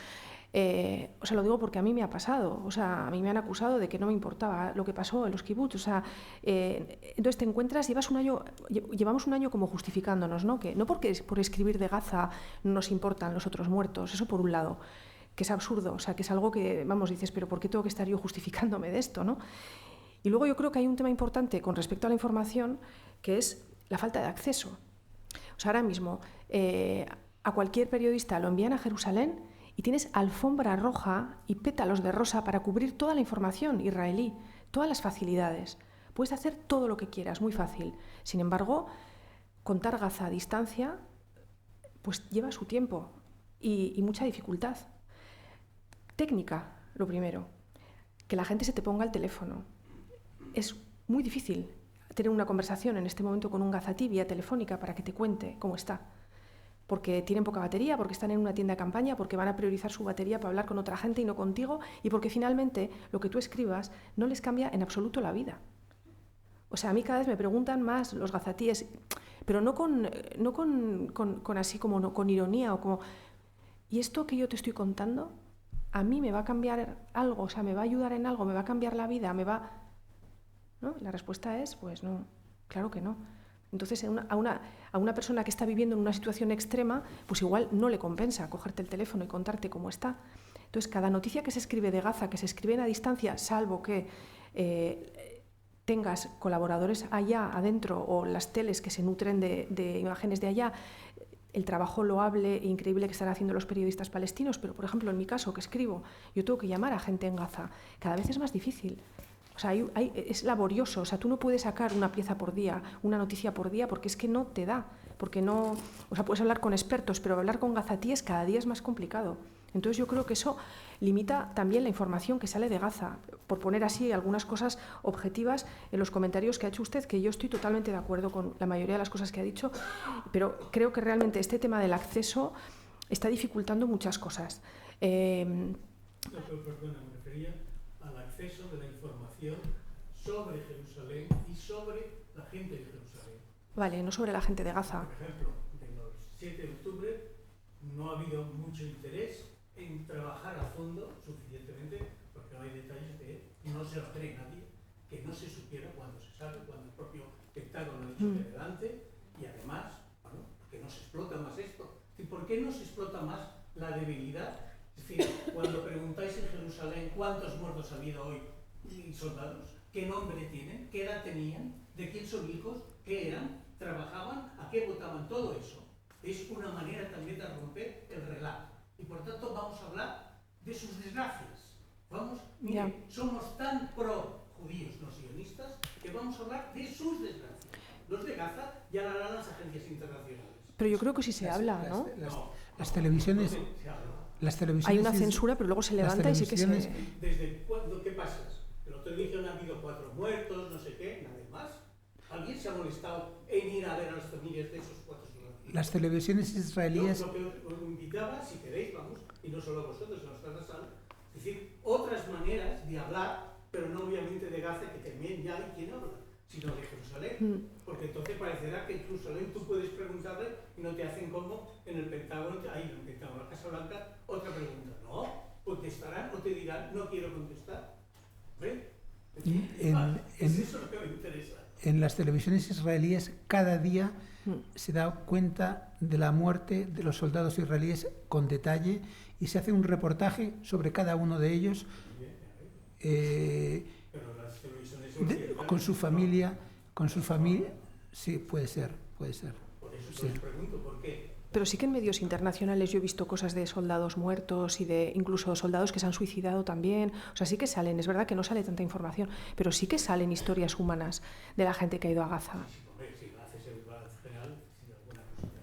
Lo digo porque a mí me ha pasado. A mí me han acusado de que no me importaba lo que pasó en los kibbutz. Entonces te encuentras, llevamos un año como justificándonos, ¿no? Que no porque por escribir de Gaza no nos importan los otros muertos. Eso por un lado, que es absurdo. Que es algo que, dices, pero ¿por qué tengo que estar yo justificándome de esto, no? Y luego yo creo que hay un tema importante con respecto a la información, que es la falta de acceso. Ahora mismo a cualquier periodista lo envían a Jerusalén y tienes alfombra roja y pétalos de rosa para cubrir toda la información israelí, todas las facilidades. Puedes hacer todo lo que quieras, muy fácil. Sin embargo, contar Gaza a distancia pues lleva su tiempo y mucha dificultad. Técnica, lo primero. Que la gente se te ponga al teléfono. Es muy difícil tener una conversación en este momento con un gazatí vía telefónica para que te cuente cómo está. Porque tienen poca batería, porque están en una tienda de campaña, porque van a priorizar su batería para hablar con otra gente y no contigo, y porque finalmente lo que tú escribas no les cambia en absoluto la vida. A mí cada vez me preguntan más los gazatíes, pero no con así como no, con ironía o como... ¿Y esto que yo te estoy contando a mí me va a cambiar algo? ¿Me va a ayudar en algo? ¿Me va a cambiar la vida? ¿No? La respuesta es, pues no, claro que no. Entonces, a una persona que está viviendo en una situación extrema, pues igual no le compensa cogerte el teléfono y contarte cómo está. Entonces, cada noticia que se escribe de Gaza, que se escribe a distancia, salvo que tengas colaboradores allá adentro o las teles que se nutren de imágenes de allá, el trabajo loable e increíble que están haciendo los periodistas palestinos, pero, por ejemplo, en mi caso, que escribo, yo tengo que llamar a gente en Gaza. Cada vez es más difícil. Es laborioso, tú no puedes sacar una pieza por día, una noticia por día, porque es que no te da, porque no, puedes hablar con expertos, pero hablar con gazatíes cada día es más complicado. Entonces yo creo que eso limita también la información que sale de Gaza, por poner así algunas cosas objetivas en los comentarios que ha hecho usted, que yo estoy totalmente de acuerdo con la mayoría de las cosas que ha dicho, pero creo que realmente este tema del acceso está dificultando muchas cosas. Perdona, me refería al acceso de la información sobre Jerusalén y sobre la gente de Jerusalén. Vale, no sobre la gente de Gaza. Por ejemplo, de los 7 de octubre no ha habido mucho interés en trabajar a fondo suficientemente, porque no hay detalles de no se lo cree nadie, que no se supiera cuando se sabe, cuando el propio Pentágono ha dicho que adelante, y además, porque no se explota más esto. ¿Y por qué no se explota más la debilidad? Es decir, cuando preguntáis en Jerusalén cuántos muertos ha habido hoy y soldados, qué nombre tienen, qué edad tenían, de quién son hijos, qué eran, trabajaban, a qué votaban, todo eso. Es una manera también de romper el relato. Y por tanto vamos a hablar de sus desgracias. Somos tan pro-judíos los sionistas que vamos a hablar de sus desgracias. Los de Gaza ya lo harán las agencias internacionales. Pero yo creo que sí se habla, ¿no? Las televisiones... Hay una censura, pero luego se levanta y sí que se... ¿Desde cuándo? ¿Qué pasas? En la televisión ha habido 4 muertos, no sé qué, nada más. ¿Alguien se ha molestado en ir a ver a las familias de esos 4 muertos? Las televisiones israelíes... Yo lo que os invitaba, si queréis, vamos, y no solo a vosotros, a nuestra sala, es decir, otras maneras de hablar, pero no obviamente de Gaza, que también ya hay quien habla. sino de Jerusalén. Porque entonces parecerá que en Jerusalén tú puedes preguntarle y no te hacen como en el Pentágono, la Casa Blanca, otra pregunta. No, contestarán o te dirán, no quiero contestar. ¿Ven? Es eso lo que me interesa. En las televisiones israelíes cada día se da cuenta de la muerte de los soldados israelíes con detalle y se hace un reportaje sobre cada uno de ellos con su familia, sí, puede ser. Por eso os pregunto, ¿por qué? Pero sí que en medios internacionales yo he visto cosas de soldados muertos y de incluso soldados que se han suicidado también. O sea, sí que salen, es verdad que no sale tanta información, pero sí que salen historias humanas de la gente que ha ido a Gaza.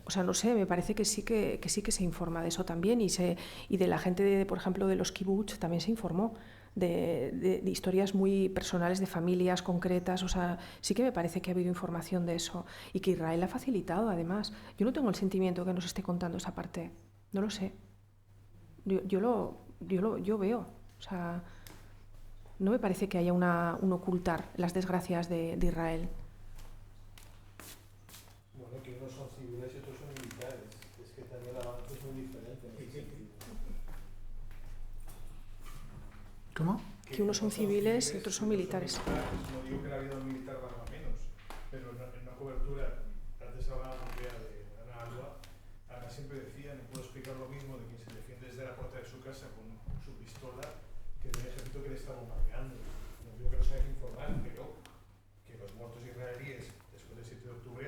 O sea, no sé, me parece que sí que se informa de eso también y de la gente, por ejemplo, de los kibbutz también se informó de historias muy personales de familias concretas. O sea, sí que me parece que ha habido información de eso y que Israel ha facilitado, además. Yo no tengo el sentimiento que nos esté contando esa parte, no lo sé. Yo veo, o sea, no me parece que haya un ocultar las desgracias de Israel. Bueno, que unos son civiles y otros son militares. Es que también el avance es muy diferente. ¿Cómo? Que unos son civiles y otros son militares. No digo que la vida militar valga menos, pero en una cobertura, antes hablaba de Ana Alba, Ana siempre decía, no puedo explicar lo mismo de quien se defiende desde la puerta de su casa con su pistola que de un ejército que le está bombardeando. No digo que no sabes informar, pero que los muertos israelíes después del 7 de octubre,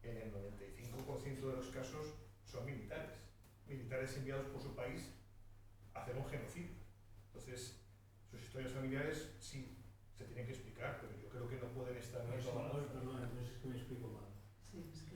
en el 95% de los casos, son militares. Militares enviados por su país a hacer un genocidio. Entonces, sus historias familiares sí se tienen que explicar, pero yo creo que no pueden estar en esa balanza. Perdona, entonces es que me explico mal.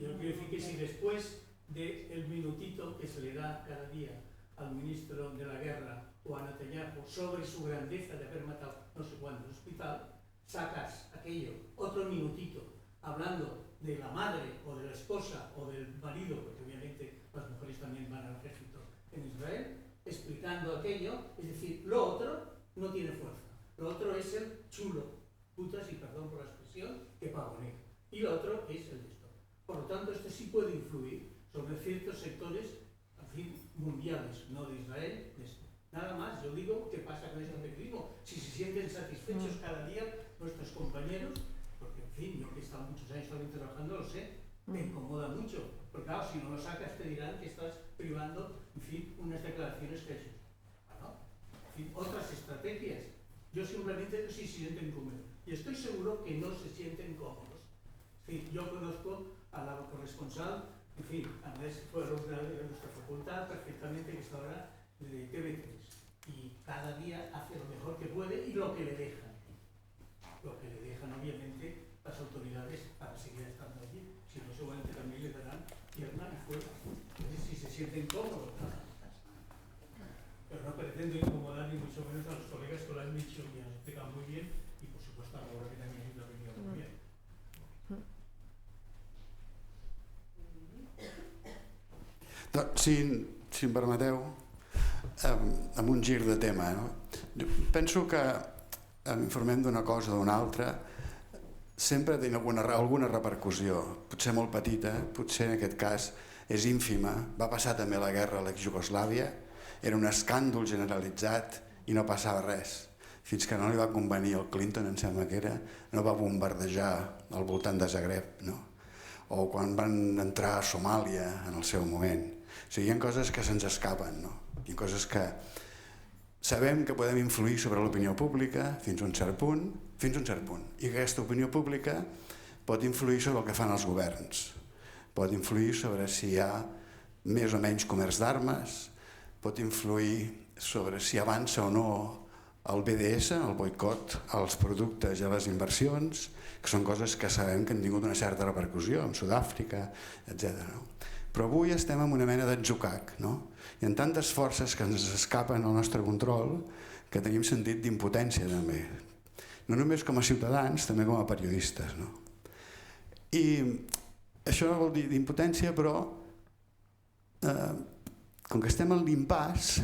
Yo quiero decir que si después del minutito que se le da cada día al ministro de la guerra o a Netanyahu sobre su grandeza de haber matado no sé cuánto en el hospital, sacas aquello, otro minutito, hablando de la madre o de la esposa o del marido, porque obviamente las mujeres también van al ejército en Israel, explicando aquello, es decir, lo otro no tiene fuerza. Lo otro es el chulo, putas y perdón por la expresión, que pavonea. Y lo otro es el de esto. Por lo tanto, esto sí puede influir sobre ciertos sectores, en fin, mundiales, no de Israel. Nada más, yo digo, ¿qué pasa con ese periodismo? Si se sienten satisfechos cada día nuestros compañeros, porque en fin, yo que he estado muchos años también trabajando, lo sé, me incomoda mucho. Porque claro, si no lo sacas te dirán que estás privando, en fin, unas declaraciones que es. Otras estrategias. Yo simplemente sí se sienten cómodos. Y estoy seguro que no se sienten cómodos. Yo conozco a la corresponsal, en fin, Andrés fue de nuestra facultad perfectamente, que está ahora de TV3. Y cada día hace lo mejor que puede y lo que le dejan. Lo que le dejan, obviamente, las autoridades para seguir estando allí. Si no, seguramente también le darán pierna y fuera. Entonces, si se sienten cómodos, nada. Pero no pretendo incomodar ni mucho menos a los colegas que lo han dicho y han explicado muy bien y por supuesto a Laura que también lo ha venido muy bien. Si em permeteu, amb un gir de tema, no? Jo penso que informem d'una cosa o d'una altra sempre té alguna repercussió, potser molt petita, potser en aquest cas és ínfima. Va passar també la guerra a l'ex-Jugoslàvia, era un escàndol generalitzat i no passava res, fins que no li va convenir al Clinton, em sembla que era, no va bombardejar al voltant de Zagreb, no? O quan van entrar a Somàlia en el seu moment. O sigui, hi ha coses que se'ns escapen, no? Hi ha coses que sabem que podem influir sobre l'opinió pública fins a un cert punt, i que aquesta opinió pública pot influir sobre el que fan els governs, pot influir sobre si hi ha més o menys comerç d'armes, pot influir sobre si avança o no el BDS, el boicot als productes i a les inversions, que són coses que sabem que han tingut una certa repercussió en Sud-àfrica, etc. Però avui estem en una mena d'atzucac, no? Hi ha tantes forces que ens escapen al nostre control que tenim sentit d'impotència també. No només com a ciutadans, també com a periodistes, no? I això vol dir d'impotència, però com que estem en l'impàs,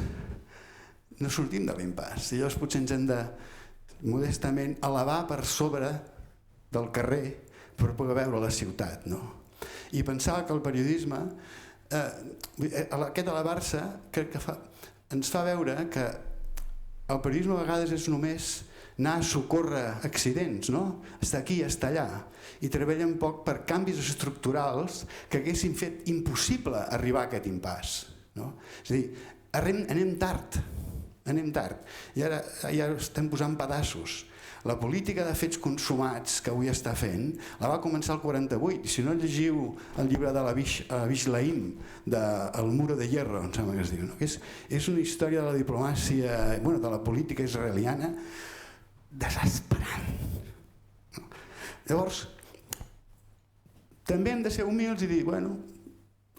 no sortim de l'impàs. I llavors potser ens hem de modestament elevar per sobre del carrer per poder veure la ciutat, no? I pensava que el periodisme, aquest elevar-se, crec que ens fa veure que el periodisme a vegades és només anar a socórrer accidents, no? Estar aquí, estar allà, i treballen poc per canvis estructurals que haguessin fet impossible arribar a aquest impàs, no? És a dir, anem tard, i ara ja estem posant pedaços. La política de fets consumats que avui està fent la va començar el 48, i si no llegiu el llibre de l'Avish Laim, del Muro de Hierro, em sembla que es diu, no? És una història de la diplomàcia, de la política israeliana desesperant. Llavors, també hem de ser humils i dir,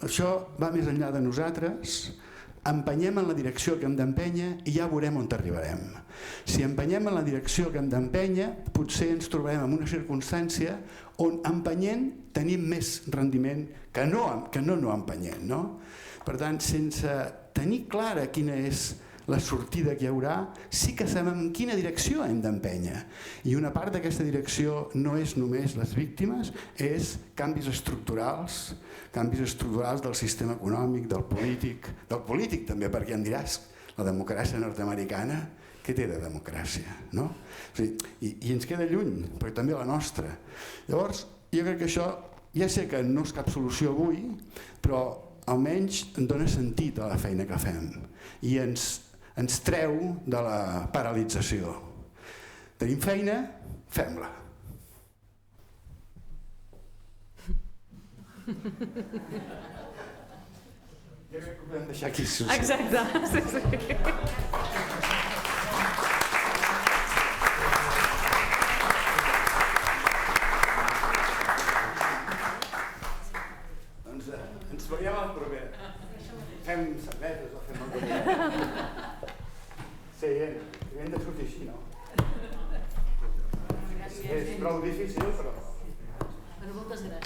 això va més enllà de nosaltres, empenyem en la direcció que hem d'empènyer i ja veurem on arribarem. Si empenyem en la direcció que hem d'empènyer, potser ens trobarem en una circumstància on empenyent tenim més rendiment que no empenyent, no? Per tant, sense tenir clara quina és la sortida que hi haurà, sí que sabem en quina direcció hem d'empènyer. I una part d'aquesta direcció no és només les víctimes, és canvis estructurals del sistema econòmic, del polític també, perquè em diràs, la democràcia nord-americana, què té de democràcia, no? I ens queda lluny, però també la nostra. Llavors, jo crec que això, ja sé que no és cap solució avui, però almenys dona sentit a la feina que fem i ens treu de la paralització. Tenim feina? Fem-la. Jo crec que ho podem deixar aquí. Exacte, sí. Doncs ens veiem al proper. Fem cerveses o fem alguna cosa. Sí, hem de sortir així, no? És prou difícil, però... Moltes gràcies.